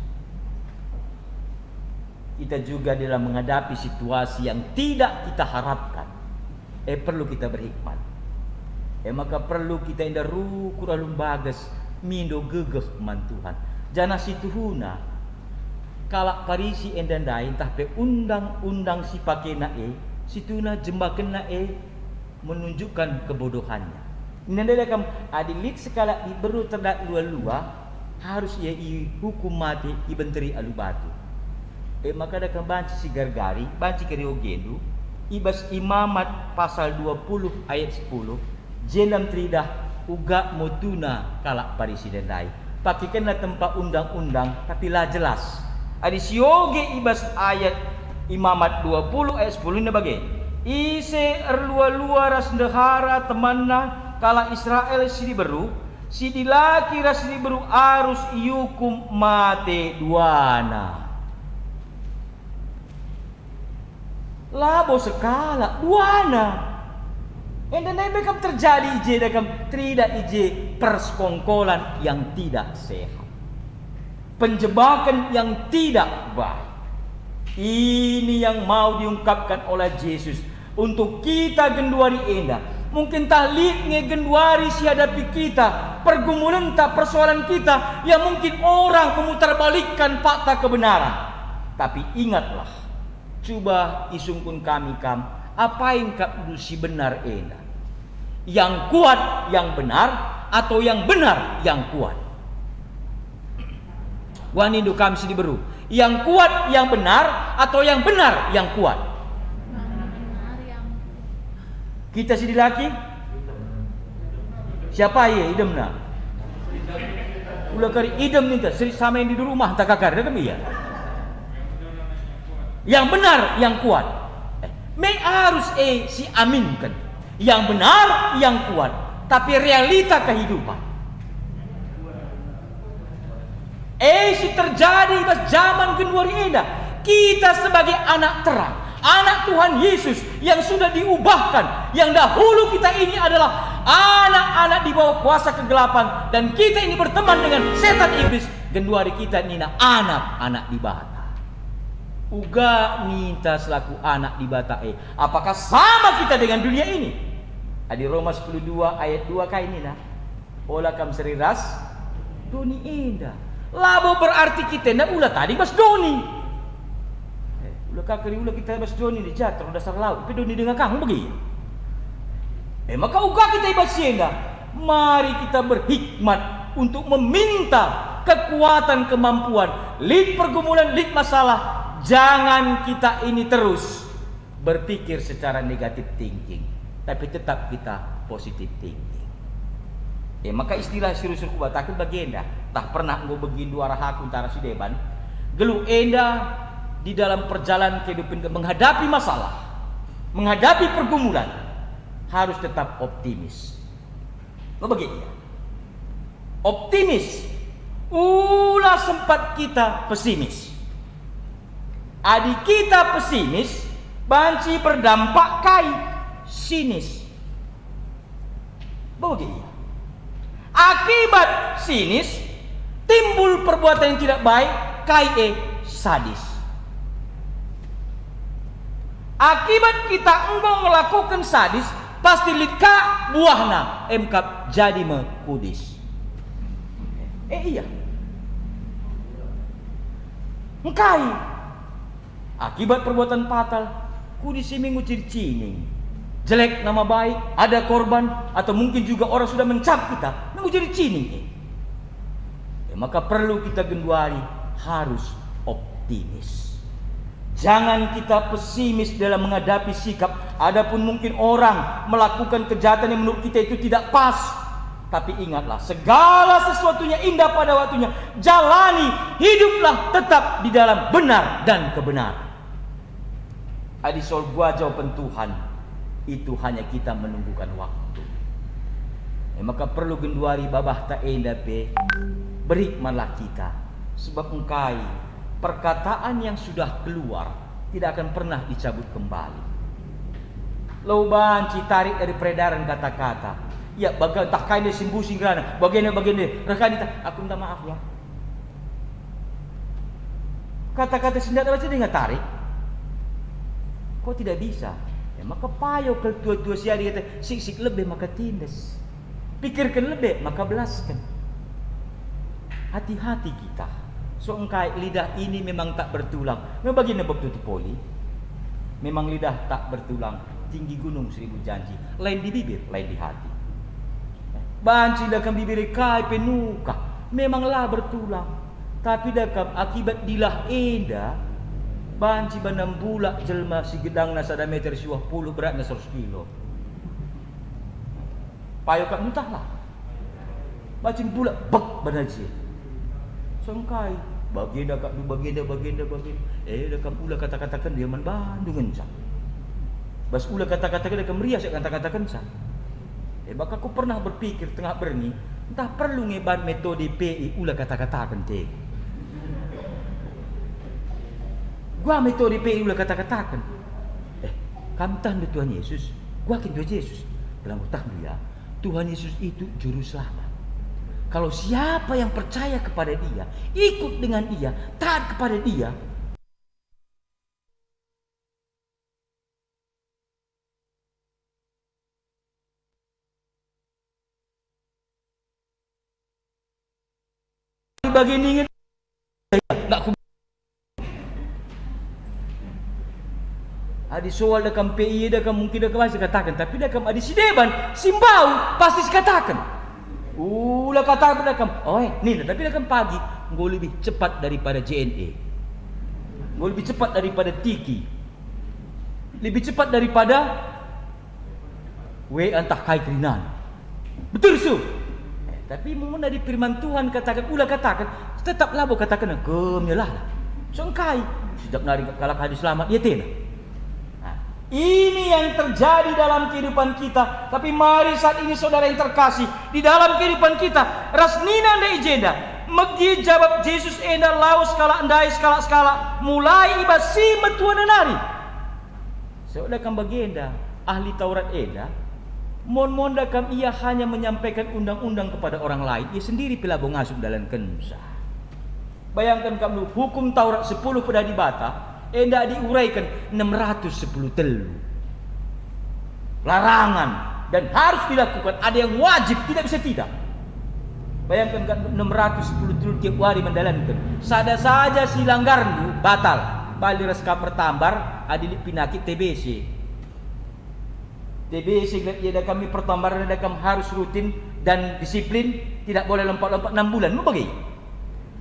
Kita juga dalam menghadapi situasi yang tidak kita harapkan. Perlu kita berhikmat. Maka perlu kita indah kuralum bagas mindo gegeh man Tuhan. Jana situhuna kalak parisi endandai entah pe undang-undang si pakena situna jembakena menunjukkan kebodohannya. Nanda kam adilit sekala iberu terdak lua-lua harus ia hukum mati ibenteri alubatu. Maka dakam banci si gargari, banci keriogendu ibas imamat pasal 20 ayat 10 jenam tridah uga motuna kalak parisi dendai pakikanlah tempat undang-undang tapi lah jelas adi sioge ibas ayat imamat 20 ayat 10 ini bagai ise erlua-lua ras ndehara temanna kala Israel si diberu si dilaki ras diberu arus iukum mate duana. Labo sekala duana. Dan bekam terjadi ije dakam tidak ije persekongkolan yang tidak sehat. Penjebakan yang tidak baik. Ini yang mau diungkapkan oleh Yesus untuk kita genduari enda. Mungkin tahlid ngegenduari si hadapi kita, pergumulan tak persoalan kita yang mungkin orang memutarbalikkan fakta kebenaran. Tapi ingatlah, coba isungkun kami apa yang kapdu si benar enda, yang kuat yang benar atau yang benar yang kuat. Wanindu kami si diberu, yang kuat yang benar atau yang benar yang kuat. Kita si dilaki siapa ya idemna? Ulah kari idem nih sama yang di rumah tak kakar dah kami ya. Yang benar yang kuat. Me harus si aminkan. Yang benar yang kuat. tapi realita kehidupan. Isi terjadi pas zaman Genduari Enda. Kita sebagai anak terang, anak Tuhan Yesus yang sudah diubahkan, yang dahulu kita ini adalah anak-anak di bawah kuasa kegelapan, dan kita ini berteman dengan setan iblis. Genduari kita ini anak-anak di bata. Uga minta selaku anak di bata apakah sama kita dengan dunia ini? Di Roma 10:2 ayat 2 kayak ini nah. Ola kam seriras doni enda. Labo berarti kita ndak ulah tadi bas doni. Ulah kakari ulah kita bas doni di jatuh dasar laut. Tapi doni dengan kamu begini. Maka uga kita ibas enda. Mari kita berhikmat untuk meminta kekuatan, kemampuan, lid pergumulan, lid masalah. Jangan kita ini terus berpikir secara negatif thinking, tapi tetap kita positif thinking. Maka istilah suruh-suruh batakan bagienda. Tak pernah gue begini dua rahaku antara si deban. Gelu enda di dalam perjalanan kehidupan menghadapi masalah, menghadapi pergumulan, harus tetap optimis. Lo begini ya. Optimis. Ulah sempat kita pesimis. Adik kita pesimis, banci berdampak kai sinis. Begini. Akibat sinis timbul perbuatan yang tidak baik, kai sadis. Akibat kita engkau melakukan sadis, pasti lika buahna emkap jadi mekudis. Iya. Engkai akibat perbuatan fatal kudis minggu ciri-ciri. Jelek nama baik, ada korban, atau mungkin juga orang sudah mencap kita, minggu jadi cini. Maka perlu kita Genduari harus optimis. Jangan kita pesimis dalam menghadapi sikap. Adapun mungkin orang melakukan kejahatan yang menurut kita itu tidak pas, tapi ingatlah, segala sesuatunya indah pada waktunya. Jalani, hiduplah tetap di dalam benar dan kebenaran. Adisol gua jawaban Tuhan, itu hanya kita menunggukan waktu. Maka perlu Genduari babah tak enda be, berhikmatlah kita, sebab engkai perkataan yang sudah keluar tidak akan pernah dicabut kembali. Lau banci tarik dari peredaran kata-kata. Ya, bagai tak kain simbusing kerana bagian-bagian rekan kita, aku minta maaf ya. Kata-kata senjata baca dia tarik. Kok tidak bisa? Maka payo ke tua-tua sia dia kata sik-sik lebih maka tindas. Pikirkan lebih maka belaskan. Hati-hati kita. So engkai lidah ini memang tak bertulang. Memang bagian bab tutup poli. Memang lidah tak bertulang. Tinggi gunung 1000 janji. Lain di bibir, lain di hati. Banci dakam bibir kai penuka. Memanglah bertulang. Tapi dakam akibat dilah enda. Banci banam bulak jelma si gedang na 1 meter 20 berat na 100 kilo. Payo kak entahlah. Banci bulak bek banaji. Sengkai baginda kak du baginda. Dakam ula kata-katakan dia man Bandung encak. Bas ula kata-katakan dakam rias kata-katakan sa. Maka aku pernah berpikir tengah berni, entah perlu ngeban metode PI ula kata-katakan te. Gua metode PI ulah kata-katakan. Kamu tahan Tuhan Yesus. Gua akan Tuhan Yesus. Dalam tahan dia, Tuhan Yesus itu juru selamat. Kalau siapa yang percaya kepada dia, ikut dengan dia, taat kepada dia, bagian ingin enggak adi soal dakam PI dakam mungkin dakam masih katakan, tapi dakam adi sideban simbau pasti katakan. Ulah katakan dakam. Nih tapi dakam pagi gue lebih cepat daripada JNE. Gue lebih cepat daripada Tiki. Lebih cepat daripada antah kai krinan. Betul su. Tapi mohon dari firman Tuhan katakan, ulah katakan, tetaplah bo katakan kemyalah. Sengkai sejak nari kalak hadis selamat dia tena. Ini yang terjadi dalam kehidupan kita. Tapi mari saat ini saudara yang terkasih, di dalam kehidupan kita, rasnina anda ijenda, megi jawab Yesus enda laus skala andai skala mulai ibas si metuan nari. Saudara kan bagenda ahli Taurat enda, mon-monda kam ia hanya menyampaikan undang-undang kepada orang lain, ia sendiri pelabo ngasup dalam kensa. Bayangkan kamu hukum Taurat 10 pada dibata, enda diuraikan 610 telu. Larangan dan harus dilakukan, ada yang wajib, tidak bisa tidak. Bayangkan kan 610 telu tiap hari mendalankan. Sada saja si langgar batal. Bali reska pertambar adili pinakit TBC. TBC ia kami pertambaran ada kami harus rutin dan disiplin, tidak boleh lompat-lompat 6 bulan. Mau bagi?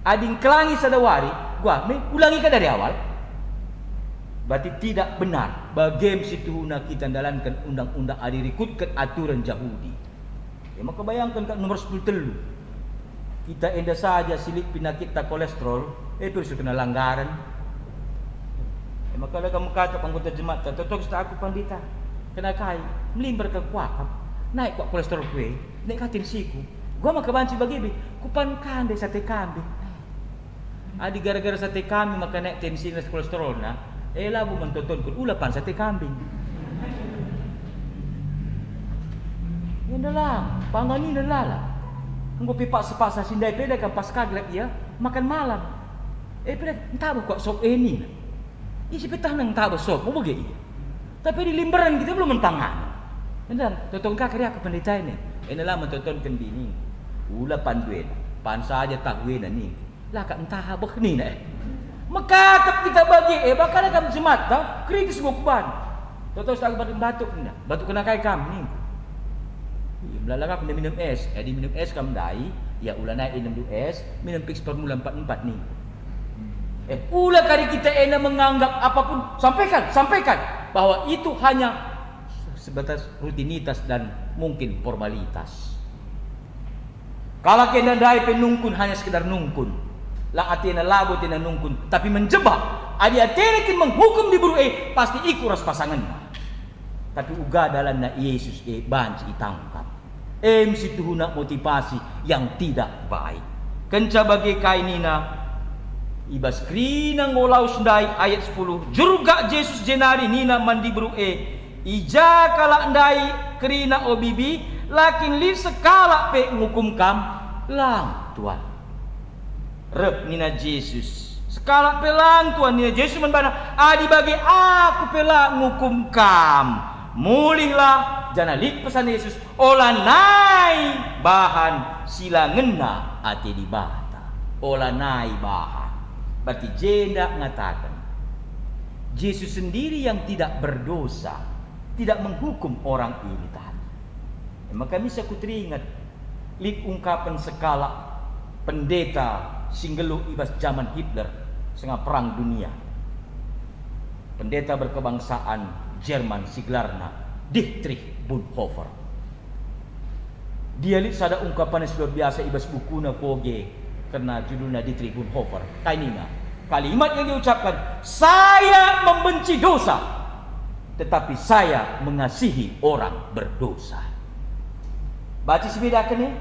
Ading kelangi sadawari, gua ulangi kan dari awal. Berarti tidak benar. Bagaimana situhuna kita menjalankan undang-undang adirikut ke aturan Yahudi. Ya maka bayangkan kan nomor 10 telu. Kita enda saja silik penyakit tak kolesterol, terus kena langgaran. Ya maka ada kamu kata anggota jemaat, totok sudah aku pandita. Kena kai, melimber ke kuakap, naik kuak kolesterol gue, naik katin siku. Gua maka banci bagi kupan kande sate kambing. Adi gara-gara sate kambing maka naik tensi dan kolesterol na. Labu mentonton kun ulapan sate kambing. Yan dalam, pangani dalala. Engko pipak sepasa sindai peda kan pas kaglek ya makan malam. Peda entah kok sop ini. Isi petah nang tabo sop mau bagi. Tapi di limberan kita belum mentangan. Dan totong kakari aku pendeta ini. Inilah mentonton kendini. Ulapan duit, pan saja tak duit ni. Lah kak entah apa ni nak. Makatap kita bagi bakal kami semata kritis bukan. Toto saya batuk ni. Batuk kena kai kam ni. Belalaka kena minum es. Di minum es kam dai, ya ulah naik minum es, minum fix formula 44 ni. Ulah kali kita menganggap apapun sampaikan bahwa itu hanya sebatas rutinitas dan mungkin formalitas. Kalau kena dai penungkun hanya sekedar nungkun. Lang atina labo tina nungkun tapi menjebak adi atina kin menghukum di buru pasti ikuras pasangan. Tapi uga dalam na Yesus banci itangkap situhuna motivasi yang tidak baik kenca bagi kainina ibas krina ngolaus ndai ayat 10 jurga Yesus jenari nina mandi buru ija kala ndai krina obibi lakin li sekala pe ngukum kam lang tuan rep nina Yesus sekala pelang tuan nina Yesus menbana adi bagi aku pelang ngukum kam mulihlah jana lik pesan Yesus olah nai bahan sila ngena ati di bata olah nai bahan berarti jenda mengatakan Yesus sendiri yang tidak berdosa tidak menghukum orang ini tadi. Maka bisa ku teringat lik ungkapan sekala pendeta singgelu ibas zaman Hitler setengah perang dunia. Pendeta berkebangsaan Jerman siglarna Dietrich Bonhoeffer. Dia lihat ada ungkapan yang luar biasa ibas bukuna koge karena judulnya Dietrich Bonhoeffer. Kainina kalimat yang diucapkan, saya membenci dosa, tetapi saya mengasihi orang berdosa. Baca sebedakan ya.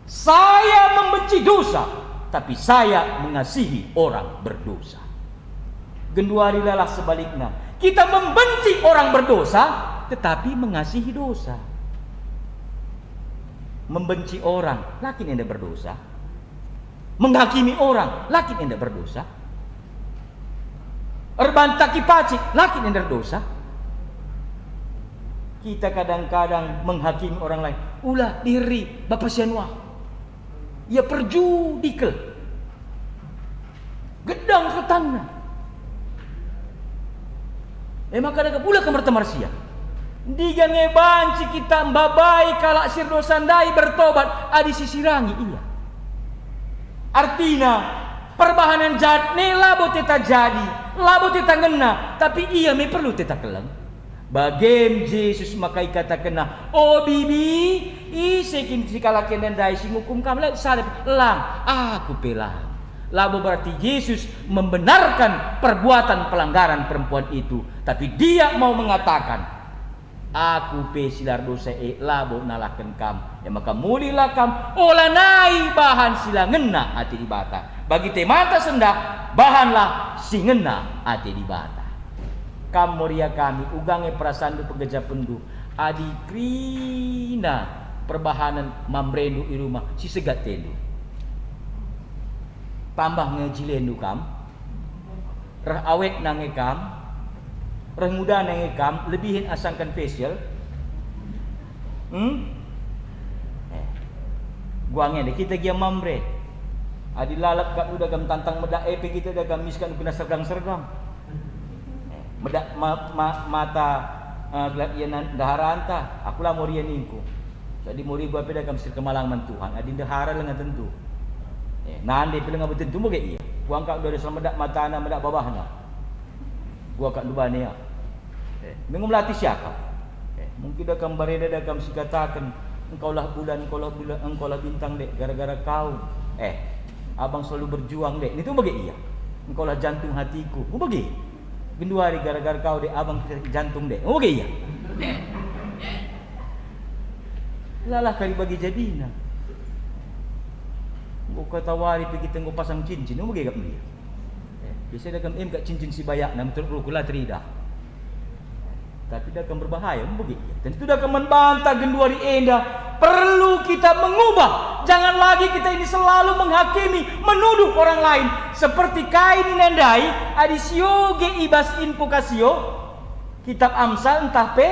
Saya membenci dosa, tapi saya mengasihi orang berdosa. Genduarilah sebaliknya. Kita membenci orang berdosa, tetapi mengasihi dosa. Membenci orang, lakin anda berdosa. Menghakimi orang, lakin anda berdosa. Erbantaki pacik, lakin anda berdosa. Kita kadang-kadang menghakimi orang lain. Ulah diri Bapak Sianwa. Ia perjudikel. Gedang ketangna. Maka ada pula kamar tamarsia. Digan ngebanci kita mbabai kalak sirdo sandai bertobat adi sisirangi iya. Artinya perbahanan jahat ne labo teta jadi, labo teta ngena, tapi iya me perlu teta kelang. Bagem Yesus makai kata kena, oh bibi, isekin si kalakian dan dai si ngukum kam salib lang, aku pelang. Lalu berarti Yesus membenarkan perbuatan pelanggaran perempuan itu. Tapi dia mau mengatakan, aku pe silar dosa labo nalaken kam. Ya maka mulilah kam olanai bahan sila ngena ati di bata. Bagi temata sendak bahanlah si ngena ati di bata. Kam moria kami ugange perasaan du pegeja pendu. Adi krina perbahanan mamrendu i rumah si segat tendu. Tambah ngejilendu kam, reh awet nange kam, reh muda nange kam, lebihin asangkan facial. Guangnya deh kita gia mamre. Adi lalap kat udah gam tantang medak epe kita dah gam miskan kena sergang-sergang. Medak mata gelak daharanta, akulah moria ningku. Jadi mori gua peda gam sir kemalangan Tuhan, adi dahara lengan tentu. Nande pilih ngabetin tu moga iya. Gua angkat dari selamedak matana medak babahna. Gua kat lubane ya. Mengu melatih siapa? Mungkin dah kam bareda dah kam sikatakan engkau lah bulan, engkau lah bintang dek gara-gara kau. Abang selalu berjuang dek. Itu moga iya. Engkau lah jantung hatiku. Gua bagi. Gendua hari gara-gara kau dek abang jantung dek. Moga iya. Lalah kali bagi jadina. Gua kata wari pergi tengok pasang cincin, mau gak dia? Biasa dah kat cincin si bayak, nam terukula terida. Tapi dah berbahaya, mau begitu. Dan itu dah membantah genduari endah. Perlu kita mengubah. Jangan lagi kita ini selalu menghakimi, menuduh orang lain. Seperti Kain nandai, adisioge ibas invokasio, kitab Amsal entah pe,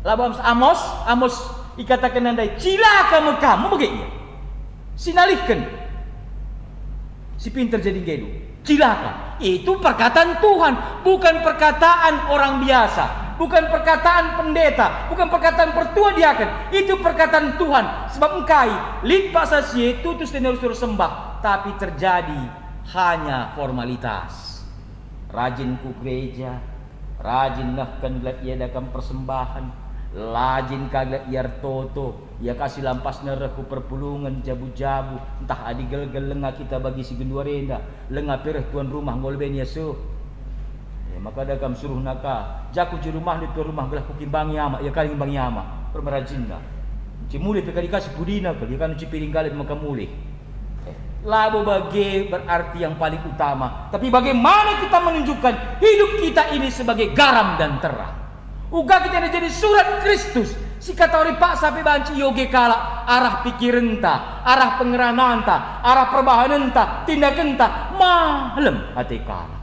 labam Amos ikatakan nandai, cilaka kamu begitu. Sinalihkan si pintar jadi gedu, cilaka. Itu perkataan Tuhan, bukan perkataan orang biasa, bukan perkataan pendeta, bukan perkataan pertua diaken. Itu perkataan Tuhan. Sebab engkai lipat sasia tutus dan harus sembah, tapi terjadi hanya formalitas. Rajin ku gereja, rajin nahkan gelat ia dalam persembahan, lajin kagak iar toto. Ya kasih lampas nereku perpulungan jabu-jabu. Entah adi gel-gel lengah kita bagi si gendua renda. Lengah pereh tuan rumah ngolben yesu. Maka dagam suruh naka. Jaku di rumah di tuan rumah gelah kukimbangi ama. Ya kali ngimbangi ama. Permerajin lah. Cimuli pekali kasih budina kali. Ya kan uci piring kali maka muli. Lalu bagi berarti yang paling utama. Tapi bagaimana kita menunjukkan hidup kita ini sebagai garam dan terang. Uga kita jadi surat Kristus. Si kata ori pak sampai banci yoge kala arah pikirenta, arah pengerananta, arah perbahanenta, tindakenta malam hati kala.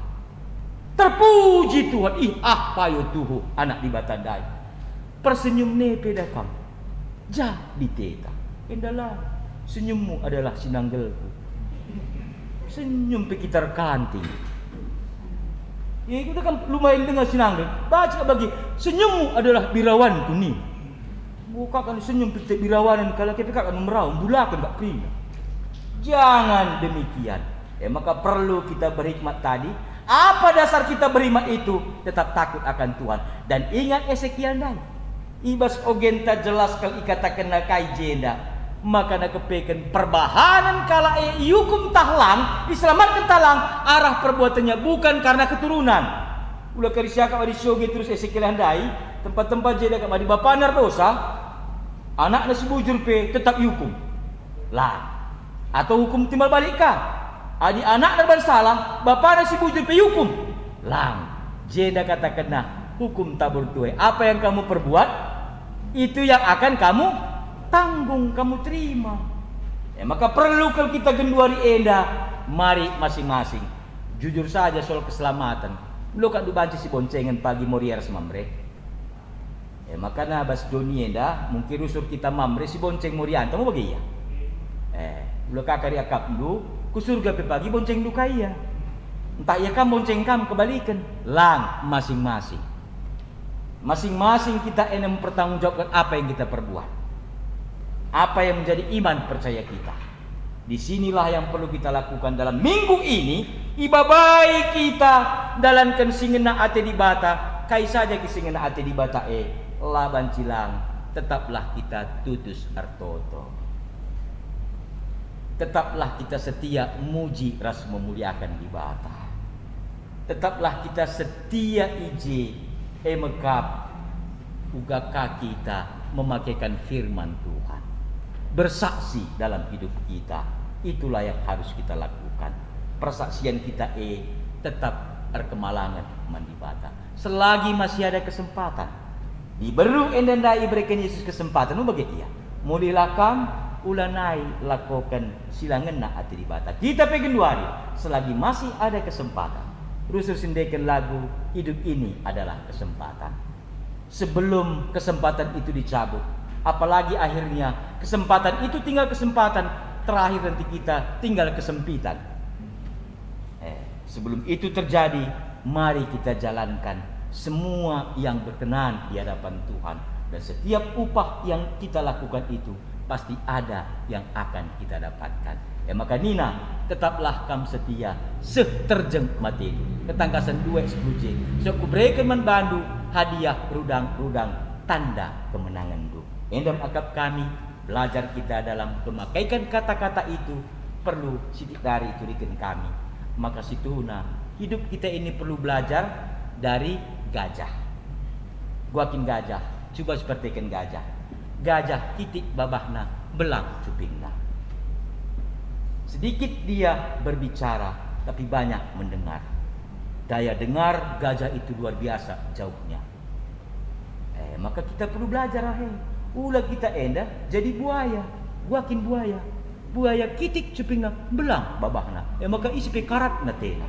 Terpuji Tuhan, payo tuhu anak di batandai. Persenyum nepe dakam, jadi teta. Endalah senyummu adalah sinanggelku. Senyum pekitar kanting. Ya itu kan lumayan dengan sinanggel. Baca bagi senyummu adalah birawanku nih. Buka kan senyum pitik birawanan kalau kita kan merau bulakan tak pina. Jangan demikian. Maka perlu kita berhikmat tadi. Apa dasar kita beriman itu? Tetap takut akan Tuhan. Dan ingat Ezekiel dan ibas ogenta jelas kalau ikatakan nakai jenda. Maka nak kepekan perbahanan kala hukum tahlang diselamatkan talang arah perbuatannya bukan karena keturunan. Ulah karisiaka di syoge terus Ezekiel handai tempat-tempat jeda kat di bapa dosa. Anak nasi bujur pe tetap hukum lah atau hukum timbal balik kah? Adi anak dan salah, bapa nasi bujur pe hukum lang. Jeda katakan nah hukum tabur tuai. Apa yang kamu perbuat itu yang akan kamu tanggung, kamu terima. Maka perlu kalau kita genduari endah, mari masing-masing jujur saja soal keselamatan. Lu kan dibaca si boncengan pagi moriar semamre. Maka bas dunia dah mungkin rusur kita mamre si bonceng morian tamu bagi ya. Lu kakari akap lu ku surga pe pagi bonceng lu kaya. Entah ya kam bonceng kam kebalikan. Lang masing-masing. Masing-masing kita enem mempertanggungjawabkan apa yang kita perbuat. Apa yang menjadi iman percaya kita. Disinilah yang perlu kita lakukan dalam minggu ini. Ibabai kita dalam singena ate di bata. Kai saja kisingena ate di bata laban cilang tetaplah kita tutus artoto. Tetaplah kita setia muji ras memuliakan di bata. Tetaplah kita setia ije emekap ugaka kita memakaikan firman Tuhan. Bersaksi dalam hidup kita. Itulah yang harus kita lakukan. Persaksian kita tetap erkemalangan mandibata. Selagi masih ada kesempatan, diberu endandai berikan Yesus kesempatan bagi ia. Mulilakam ulanai lakukan silangan na ati dibata. Kita pengen duari selagi masih ada kesempatan. Rusus sindekan lagu hidup ini adalah kesempatan. Sebelum kesempatan itu dicabut, apalagi akhirnya kesempatan itu tinggal kesempatan, terakhir nanti kita tinggal kesempitan. Sebelum itu terjadi, mari kita jalankan semua yang berkenan di hadapan Tuhan. Dan setiap upah yang kita lakukan itu pasti ada yang akan kita dapatkan. Maka Nina, tetaplah kam setia seterjeng mati. Ketangkasan 2:10. So kuberikan manbandu hadiah rudang-rudang tanda kemenangan du. Endam akap kami belajar kita dalam pemakaikan kata-kata itu perlu sidik dari turikan kami. Maka situna hidup kita ini perlu belajar dari gajah. Guakin gajah, coba sepertikan gajah. Gajah titik babahna belang cupingna. Sedikit dia berbicara, tapi banyak mendengar. Daya dengar gajah itu luar biasa jauhnya. Maka kita perlu belajar ulah kita jadi buaya. Guakin buaya. Buaya kitik cupingna belang babahna. Maka isi pekarat na tena.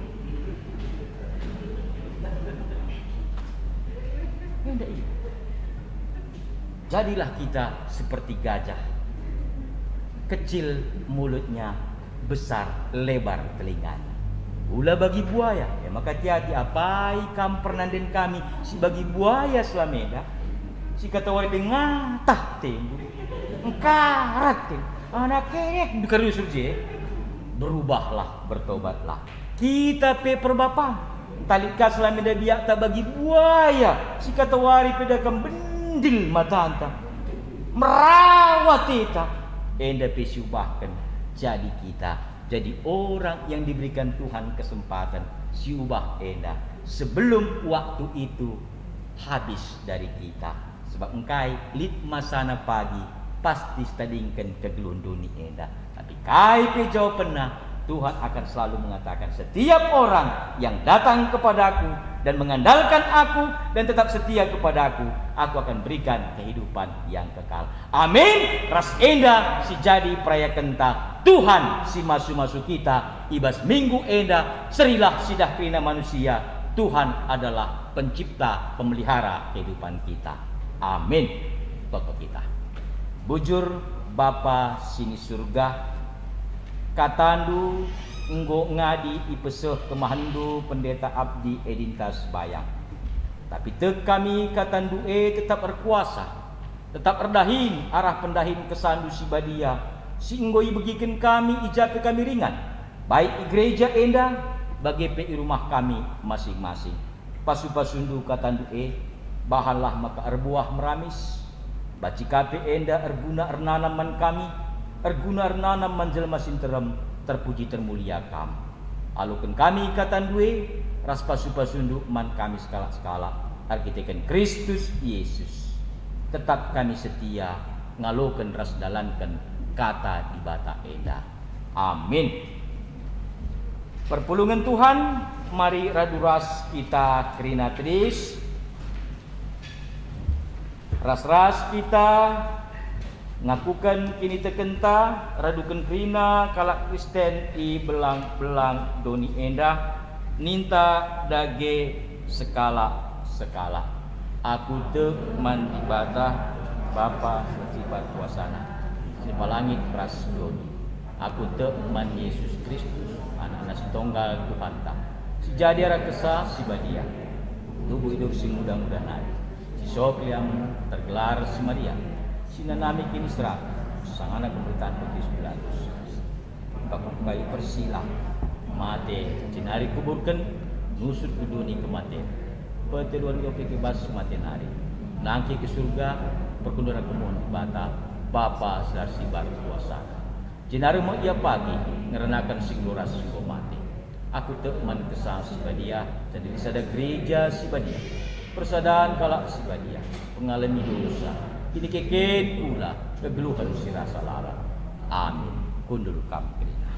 Jadilah kita seperti gajah. Kecil mulutnya, besar lebar telinganya. Ulah bagi buaya, maka hati-hati apai kam pernanden kami si bagi buaya selameda. Si kata wari ngatah tembu. Engkarat tem. Anak ini dikarius surje. Berubahlah, bertobatlah. Kita pe perbapang. Talika selameda biak tak bagi buaya. Si kata wari pedakam bendil mata anta. Merawat kita. Enda pe siubahkan. Jadi kita jadi orang yang diberikan Tuhan kesempatan siubah enda sebelum waktu itu habis dari kita. Sebab engkai lit masana pagi pasti stadingkan kegelunduni enda. Tapi kai pe jawabanna Tuhan akan selalu mengatakan setiap orang yang datang kepadaku dan mengandalkan aku dan tetap setia kepadaku, aku akan berikan kehidupan yang kekal. Amin. Ras enda si jadi peraya kenta Tuhan si masu-masu kita ibas minggu enda serilah sidah krina manusia. Tuhan adalah pencipta pemelihara kehidupan kita. Amin. Toto kita. Bujur Bapa sini surga, katandu enggo ngadi ipeseh kemahandu pendeta abdi edintas bayang. Tapi tek kami katandu tetap berkuasa, tetap erdahin arah pendahin kesandu si badia. Si enggoi begiken kami ijape kami ringan. Baik gereja enda bagi pe rumah kami masing-masing. Pasu-pasundu katandu bahanlah maka erbuah meramis. Baci kape enda erguna ernanaman kami. Erguna ernanam manjelma sinterem terpuji termulia kam. Alukan kami katan due ras pasu-pasundu man kami skala-skala arkiteken Kristus Yesus. Tetap kami setia ngaloken ras dalankan kata di bata enda. Amin. Perpulungan Tuhan, mari raduras kita kerina tris. Ras-ras kita ngakukan kini tekenta radukan krina kalak Kristen i belang-belang doni enda ninta dage sekala aku te mandibata Bapa sifat kuasana sipa langit ras doni aku te man Yesus Kristus anak-anak si tonggal Tuhan ta si jadi arah kesah si badia tubuh hidup si mudah-mudahan hari si sopliam tergelar si Maria sinanami kini serat sang anak pemberitaan Petrus Pilatus bapak bayi persilah mate cinari kuburkan nusut kuduni kematian peteluan kopi kebas kematian hari nangki ke surga perkunduran kemun bata Bapa sedar sibar kuasa Jenari mo ia pagi ngerenakan singgora singgo mati. Aku teman kesah sibadia, jadi disada gereja sibadia. Persadaan kalak sibadia, pengalami dosa. Kini keken pula kegeluhan si rasa lara. Amin. Kundul kami kerina.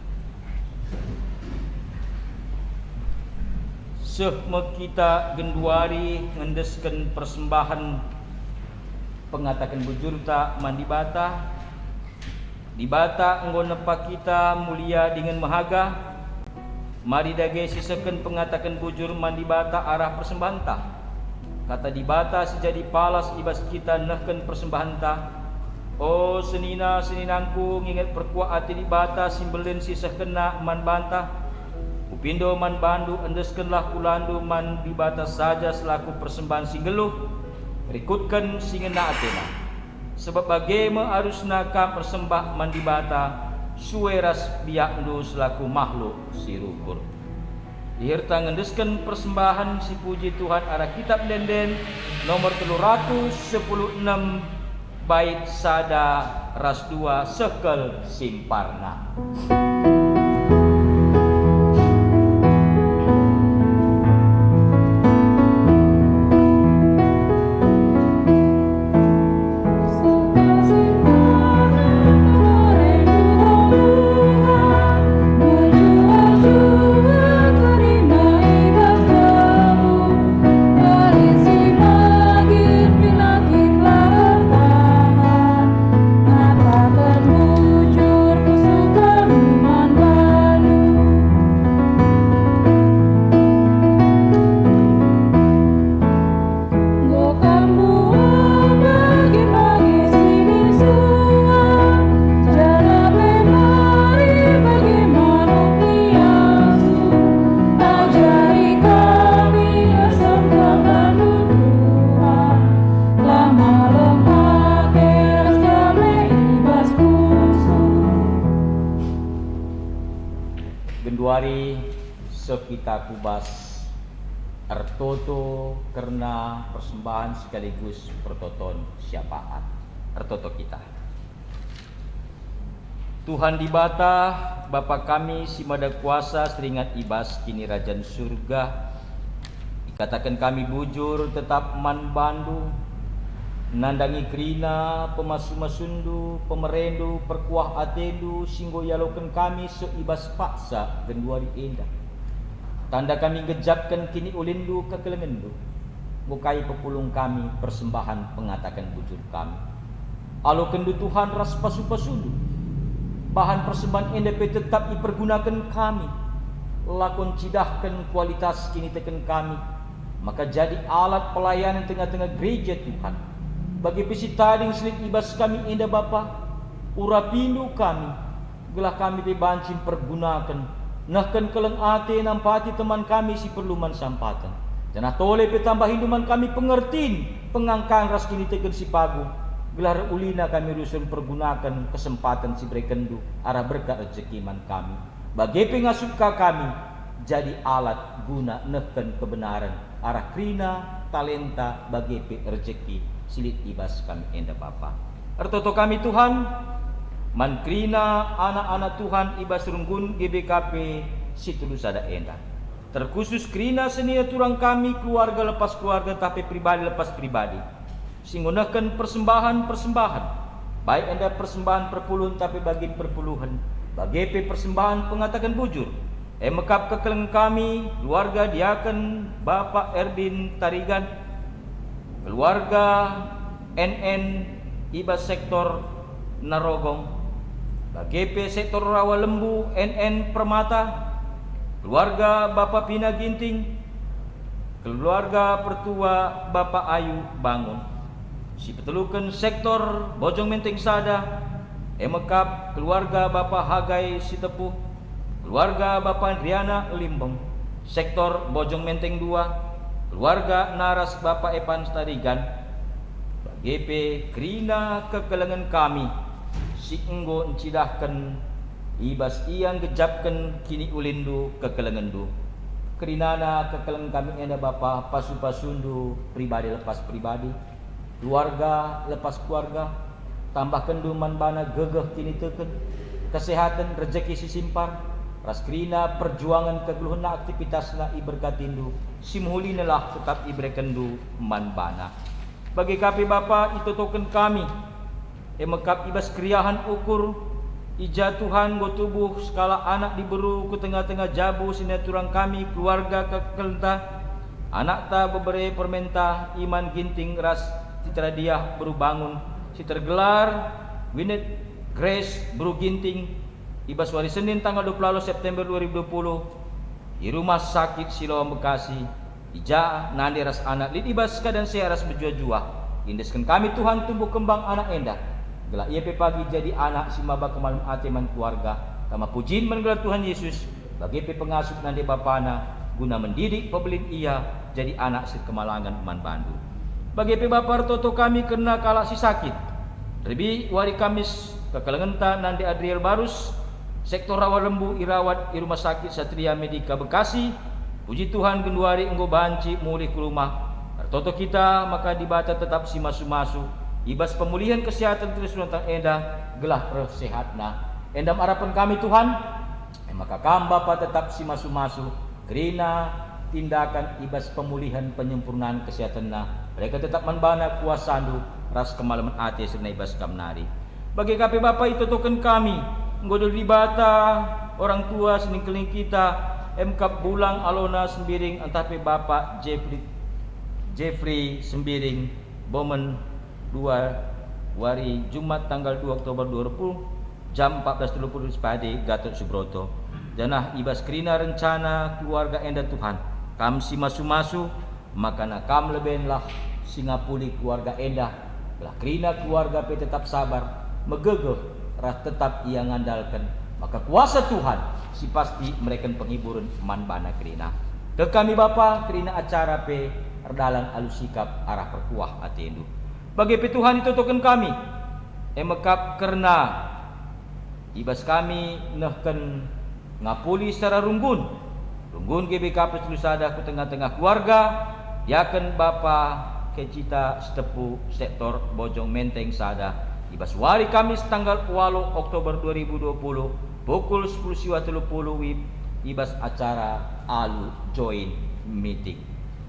Sehme kita genduari ngendesken persembahan pengatakan bujur tak mandi bata. Di bata enggo nepa kita mulia dengan mahaga. Mari dage sisaken pengatakan bujur mandi bata arah persembahan ta. Kata di bata sejadi palas ibas kita nehken persembahan ta. Oh senina seninangku nginget perkuat ati di bata simbelen sisah kena man bantah. Upindo man bandu endeskenlah kulandu man di bata saja selaku persembahan singgeluh. Rikutkan singena atena. Sebab bagaimana harus naka persembah mandi bata sueras biakdu selaku makhluk si rukur. Dihirta ngendeskan persembahan si puji Tuhan arah kitab denden nomor 316 bait sada ras 2 sekel simparna. Kita kubas ertoto karena persembahan sekaligus pertoton syafaat ertoto kita. Tuhan di bata Bapa kami si mada kuasa seringat ibas kini rajan surga. Dikatakan kami bujur tetap man bandu nandangi krina pemasu-masundu pemerendu perkuah atendu singgo yaloken kami seibas paksa genduari endah. Tanda kami gejapkan kini ulindu kekelengendu. Mukai pepulung kami persembahan pengatakan bujur kami. Alo kendu Tuhan ras pasu-pasundu. Bahan persembahan NDP tetap dipergunakan kami. Lakon cidahkan kualitas kini teken kami. Maka jadi alat pelayanan tengah-tengah gereja Tuhan. Bagi pisi tading selit ibas kami indah Bapa. Urapindu kami. Gelah kami bebancin pergunakan. Nahkan keleng ate nampati teman kami si perluman sampatan. Janah tole petambah hinduman kami pengertin pengangkaan ras kini teken si pagu. Gelar ulina kami rusun pergunakan kesempatan si brekendu arah berkat rezekiman kami. Bagi pengasuka kami jadi alat guna nehken kebenaran arah krina talenta bagi rezeki silit ibas kami enda Bapa. Ertoto kami Tuhan mankrina anak-anak Tuhan ibas runggun GBKP situlu sada enda. Terkhusus krina senia turang kami keluarga lepas keluarga tapi pribadi lepas pribadi. Singgunakan persembahan-persembahan. Baik anda persembahan perpuluhan tapi bagi perpuluhan. Bagi persembahan pengatakan bujur. Mekap kekeleng kami keluarga diaken Bapak Erdin Tarigan. Keluarga NN ibas sektor Narogong. BGP sektor Rawa Lembu NN Permata, keluarga Bapak Pina Ginting, keluarga pertua Bapak Ayu Bangun, si petelukan sektor Bojong Menteng Sada, Emekap keluarga Bapak Hagai Sitepuh, keluarga Bapak Andriana Limbong, sektor Bojong Menteng 2, keluarga Naras Bapak Epan Stadigan, BGP Krina kekelengan kami. Si enggo encidahkan ibas iang gejapkan kini ulindu kekelengendu. Kerinana kekeleng kami enda Bapa pasu-pasundu pribadi lepas pribadi, keluarga lepas keluarga, tambahkan duman bana gegeh kini teken. kesehatan rezeki si simpar, ras krina perjuangan kegeluhna aktivitasna iberkatindu, simulinalah tetap ibrekendu manbana. Bagi kapi bapa itu token kami, emekap ibas kriahan ukur, ija Tuhan go tubuh skala anak diberu ke tengah-tengah jabu sineturang kami keluarga kekelta, anak ta bebere permenta iman ginting ras citra dia baru bangun, si tergelar Winet Grace baru ginting ibas hari Senin tanggal 20 September 2020 di rumah sakit Siloam Bekasi. Ija nandi ras anak lid ibas dan saya ras berjua-jua indeskan kami Tuhan tumbuh kembang anak endah gelah ia pagi jadi anak si maba kemalam ateman keluarga kama pujin menggelar Tuhan Yesus bagi pengasuh nandi bapana guna mendidik pebelin ia jadi anak sekemalangan man Bandu. Bagi bapa toto kami kena kalah si sakit lebih wari Kamis kekelengenta nandi Adriel Barus sektor rawa lembu irawat di rumah sakit Satria Medika Bekasi. Puji Tuhan genduari enggo banci mulih ke rumah. Toto kita maka dibata tetap si masu-masu. Ibas pemulihan kesehatan terus tentang endah gelah sehatna. Endam harapan kami Tuhan. Maka kam bapa tetap si masu-masu. Gerina tindakan ibas pemulihan penyempurnaan kesehatanna. Mereka tetap manbana kuasandu ras kemalaman ate serna ibas kamnari. Bagi kape bapa itu token kami. Enggo dibata orang tua seningkeling kita. MK Bulang Alona Sembiring antape Bapak Jeffrey Sembiring Bomen 2 wari Jumat tanggal 2 Oktober 2020 jam 14.30 Spade Gatot Subroto. Janah ibas krina rencana keluarga enda Tuhan kam si masu-masu makana kam lebenlah singapuli keluarga enda lah krina keluarga pe tetap sabar megegeh ras tetap ia ngandalkan maka kuasa Tuhan si pasti mereka penghiburan manbana krina. Ke kami bapa krina acara pe erdalan alus sikap arah perkuah atendu. Bagi pe Tuhan itu token kami emekap kerna ibas kami nehken ngapuli secara runggun GBK Peselusada ke tengah-tengah keluarga yaken bapa kecita setepu sektor Bojong Menteng Sada ibas wari Kamis tanggal 8 Oktober 2020 pukul 10.30 wib ibas acara alu join meeting.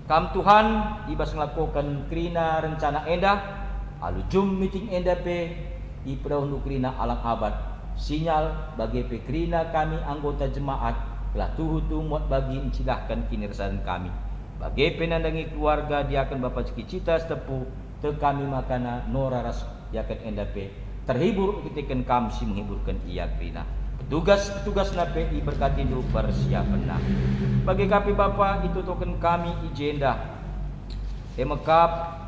Kam Tuhan ibas melakukan krina rencana endah alu jum meeting endah pe iprahunu krina alang abad sinyal bagi pe krina kami anggota jemaat telah tuhu muat bagi mencilahkan kinirsan kami bagi penandangi keluarga diakan Bapak Cikicita setepu te kami makana noraras diakan endah pe terhibur ketika kami si menghiburkan ia krina. Petugas nape berkati du persiapan nah. Bagi kapi bapa itu token kami ijenda. Emekap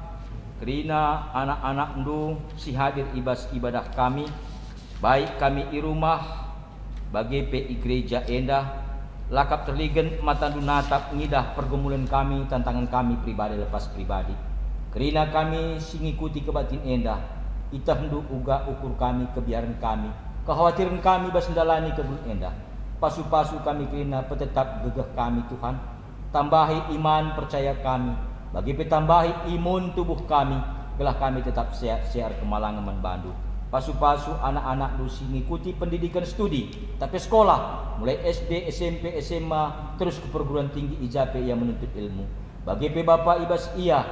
krina anak-anak ndu si hadir ibas ibadah kami. Baik kami di rumah bagi pe gereja endah. Lakap terligen mata ndu natap ngidah pergumulan kami tantangan kami pribadi lepas pribadi. Krina kami singikuti kebatin endah. Itah ndu uga ukur kami kebiaran kami. Kekhawatiran kami basendalani kebun endah. Pasu-pasu kami kena petetap gegah kami Tuhan. Tambahi iman percaya kami. Bagi petambahi imun tubuh kami. Gelah kami tetap sehat-sehat kemalangan manbandu. Pasu-pasu anak-anak lusi ngikuti pendidikan studi. Tapi sekolah. Mulai SD, SMP, SMA. Terus ke perguruan tinggi IJAP yang menuntut ilmu. Bagi bapak ibas ia.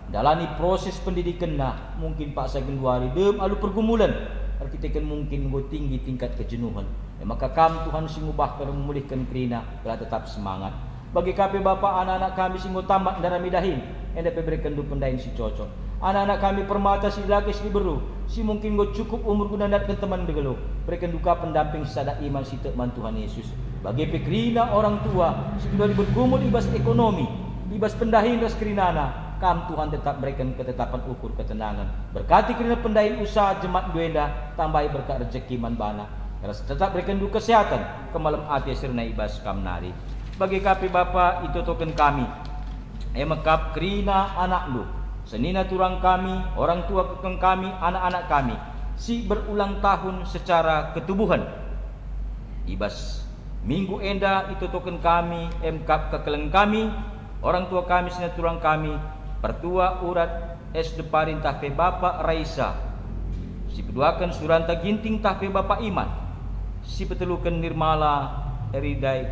Dalani proses pendidikan nah. Mungkin Pak Sagenduari dem alu pergumulan. Kita mungkin tinggi tingkat kejenuhan. Maka kami Tuhan singubah kalau memulihkan krina telah tetap semangat. Bagi kami bapa anak-anak kami singu tamat darah midahin. Hendak berikan du pendahin si cocok. Anak-anak kami permata si laki si beru. Si mungkin cukup umur guna datang teman degelo. Berikan duka pendamping sada iman si tekman Tuhan Yesus. Bagi pekrina orang tua sudah bergumul ibas ekonomi, ibas pendahin ras krinana. Kam Tuhan tetap berikan ketetapan ukur ketenangan. Berkati kerana pendahin usaha jemaat duenda, tambahi berkat rezeki manbana. Terus tetap berikan du kesehatan kemalam ati serna ibas kamnari. Bagi kapi bapa itu token kami. Emekap krina anak lu. Senina turang kami, orang tua kekeng kami, anak-anak kami. Si berulang tahun secara ketubuhan. Ibas minggu enda itu token kami, emkap kekeleng kami, orang tua kami, senina turang kami. Pertua urat es deparin tahpe Bapak Raisa. Si peduakan suranta ginting tahpe Bapak Iman. si petelukan nirmala eridai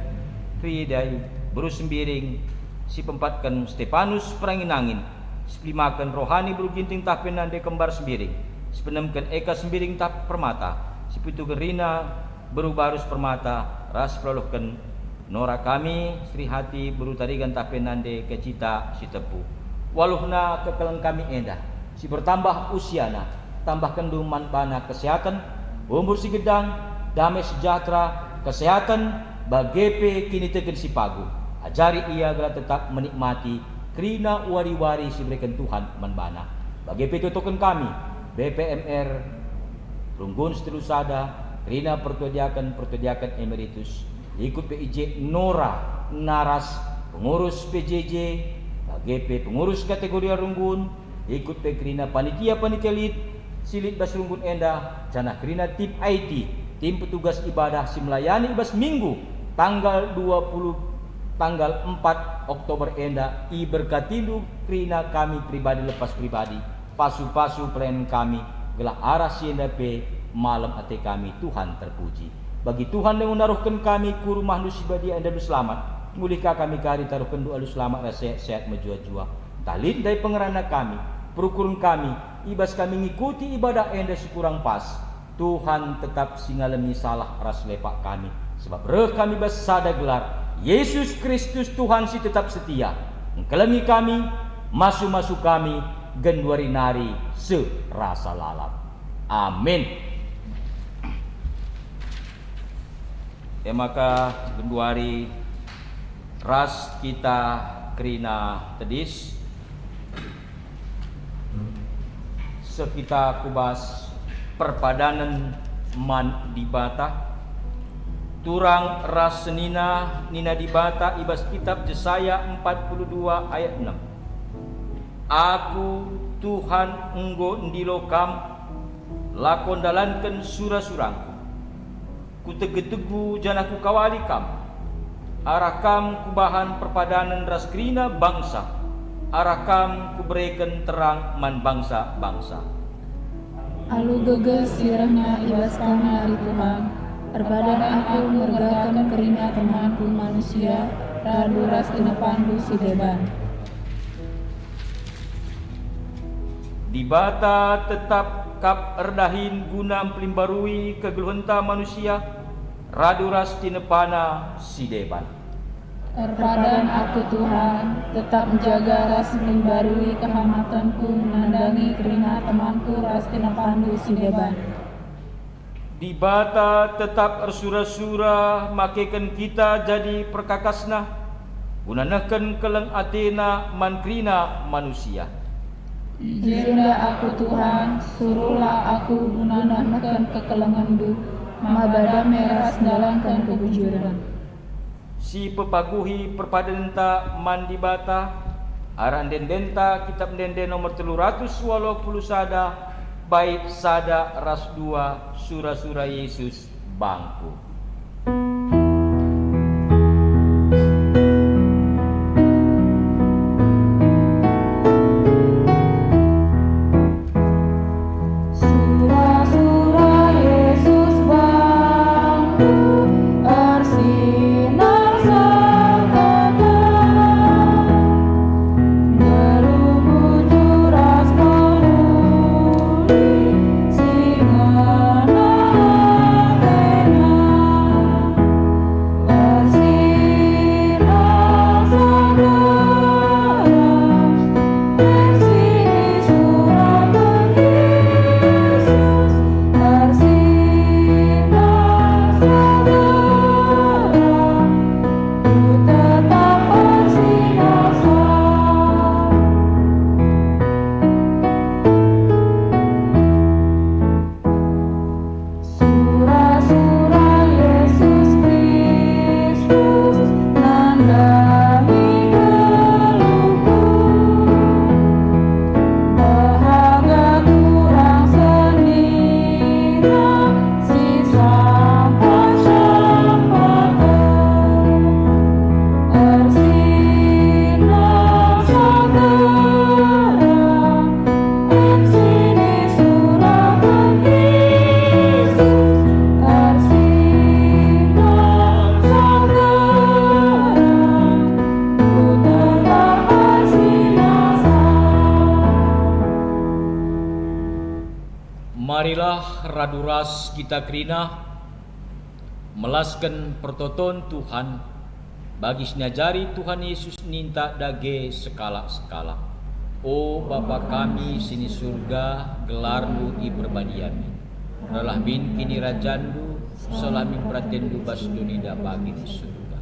Riyedai beru sembiring, si pempatkan Stefanus perangin angin, si pelimakan rohani beru ginting tapenan de kembar sembiring, si penemkan Eka sembiring tap permata, si pitukan Rina beru barus permata, ras prolokan Nora kami Sri Hati beru tarigan tapenan de kecita si tepu. Waluhna kekelang kami endah, si bertambah usiana, tambah kenduman bana kesehatan, umur si gedang, damai sejahtera, kesehatan, bagepe kini teken si pagu. Ajari ia agar tetap menikmati krina wari-wari si berikan Tuhan manbana. Bagepe tutukan kami, BPMR, Runggun Setelusada, krina pertudiakan emeritus, ikut PIJ Nora Naras, pengurus PJJ, BGP pengurus kategori Runggun, ikut Krina panitia lead, silit bas Runggun Endah, janah Krina tim IT, tim petugas ibadah si melayani ibas minggu tanggal 4 Oktober Endah, i berkatindu Krina kami pribadi lepas pribadi, pasu-pasu pelayanan kami, gelah arah siendape malam ate kami Tuhan terpuji. Bagi Tuhan yang menaruhkan kami ku rumah nusibadia anda berselamat, mulihkah kami kari taruhkan doa lu selamat dan sehat menjua-jua. Talin dari pengerana kami, perukurun kami, ibas kami ngikuti ibadah anda sekurang pas. Tuhan tetap singalemi salah ras lepak kami, sebab reh kami bersada gelar Yesus Kristus Tuhan si tetap setia. Engkelengi kami, masu-masu kami, genduari nari serasa lalap. Amin. Ya maka genduari ras kita krina tedis sekita kubas perpadanan man dibata turang ras senina nina dibata ibas kitab Yesaya 42 ayat 6. Aku Tuhan enggo ndilokam lakon dalankan surah-surangku, ku tegu-tegu janaku kawalikam, arakam kubahan perpadanan ras krina bangsa, arakam kuberikan terang man bangsa-bangsa. Alu geges sirahnya ibas kami hari Tuhan, perbadan aku mergakan kerina temanku manusia, radu ras tina pandu si beban. Dibata tetap kap erdahin guna pelimbarui kegeluhenta manusia, radu ras tinepana si deban. Perpadan aku Tuhan, tetap menjaga ras membarui kehamatanku, menandangi kerina temanku ras tina pandu si deban. Dibata tetap ersura-sura makekan kita jadi perkakasna, gunanakan keleng atena mankrina manusia. Jenda aku Tuhan, suruhlah aku gunanakan kekelengandu, mabada meras dalamkan kebujuran. Si pepaguhi perpadenta mandibata, aran dendenta kitab denden nomor 380 sada, bait sada ras 2 surah-surah Yesus bangku. Singa marilah raduras kita kerina melaskan pertoton Tuhan bagi sinajari Tuhan Yesus ninta dage sekala-sekala. O Bapa kami sini surga, gelarmu iberbadiami. Ralah min kini rajandu, salah min pratendu bas dunida bagi di surga.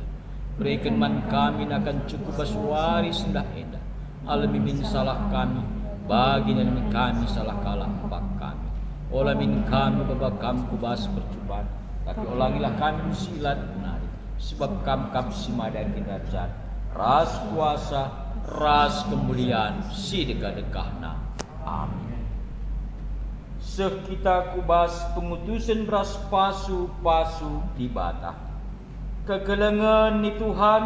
Berikan man kami akan cukup baswari sendah endah. Alamin salah kami, bagi dan kami salah kalah bak kami. Olah min kami bapa kami kubas percobaan, tapi ulangilah kami silat menari. Sebab kam simada kinarjan, ras kuasa, ras kemuliaan, si dekah-dekahna. Amin. Sekita kubas pengutusan ras pasu-pasu di bata. Kegelengan ni Tuhan,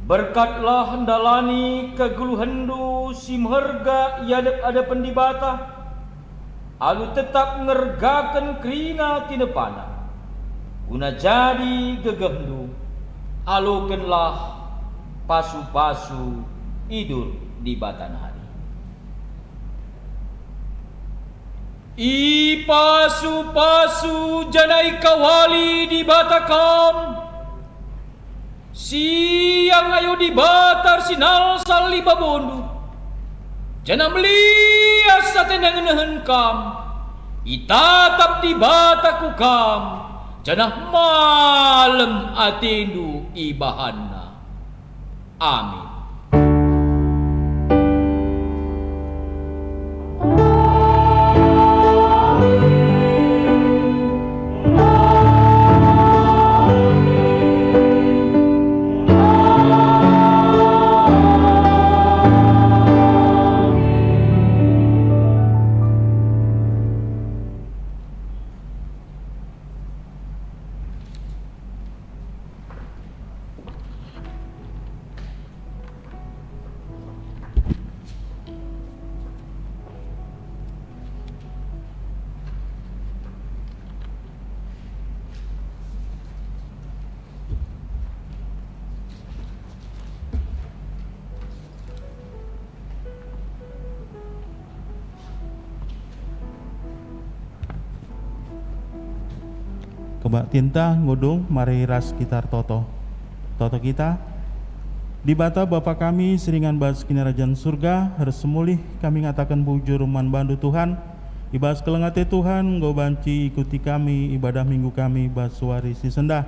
berkatlah hendalani keguluhandu si meherga iadap di bata. Alu tetap ngergakan kerina tinepana. Guna jadi gegehdu, alukanlah pasu-pasu idur di batan hari. I pasu-pasu janai kawali di batakam, siang ayo di batar sinal sali babondu, jana melias satenang kam, itatap di bataku kam, janah malam atendu ibahanna. Amin. Kebak tinta ngudung mari ras kitar toto kita di bata Bapa kami seringan bahas kinarajan surga harus semulih kami ngatakan bujur man bandu Tuhan ibas kelengate Tuhan nggo banci ikuti kami ibadah minggu kami bahas suari si sendah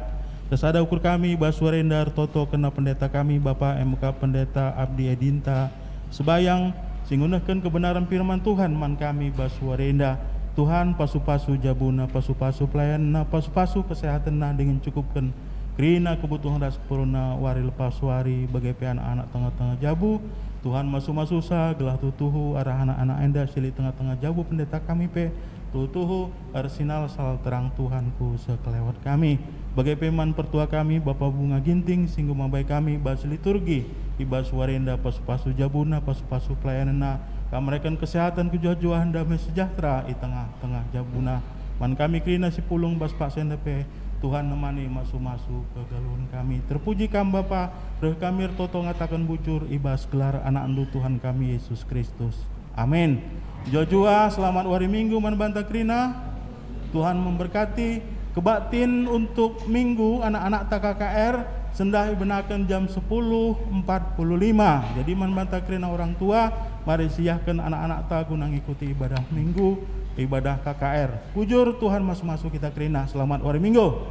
terus ukur kami bahas suarendar toto kena pendeta kami Bapa MK Pendeta Abdi Edinta sebayang singunahkan kebenaran firman Tuhan man kami bahas suarenda Tuhan pasu-pasu jabuna, pasu-pasu pelayanna, pasu-pasu kesehatanna dengan cukupkan kerina kebutuhan ras puruna wari lepas wari bagai anak-anak tengah-tengah jabu Tuhan masu-masu sa gelah tutuhu arah anak-anak enda silik tengah-tengah jabu pendeta kami pe tutuhu arsinal sal terang Tuhanku sekelewat kami bagai peman pertua kami Bapa Bunga Ginting singgu mabai kami bas liturgi ibas warenda pasu-pasu jabuna pasu-pasu pelayanna kamrekan kesehatan kejujuan damai sejahtera di tengah-tengah jabuna man kami kerina si pulung bas pak sendepe Tuhan nemani masu-masu ke galun kami terpuji kam Bapa reh kami toto ngatakan bucur ibas gelar anak andu Tuhan kami Yesus Kristus amin. Jojua selamat hari Minggu man banta kerina Tuhan memberkati kebatin untuk minggu anak-anak TKKR sendah benakan jam 10.45 jadi man banta kerina orang tua mari siahkan anak-anak ta guna ngikuti ibadah minggu ibadah KKR. Pujur Tuhan masuk-masuk kita kerina selamat hari Minggu.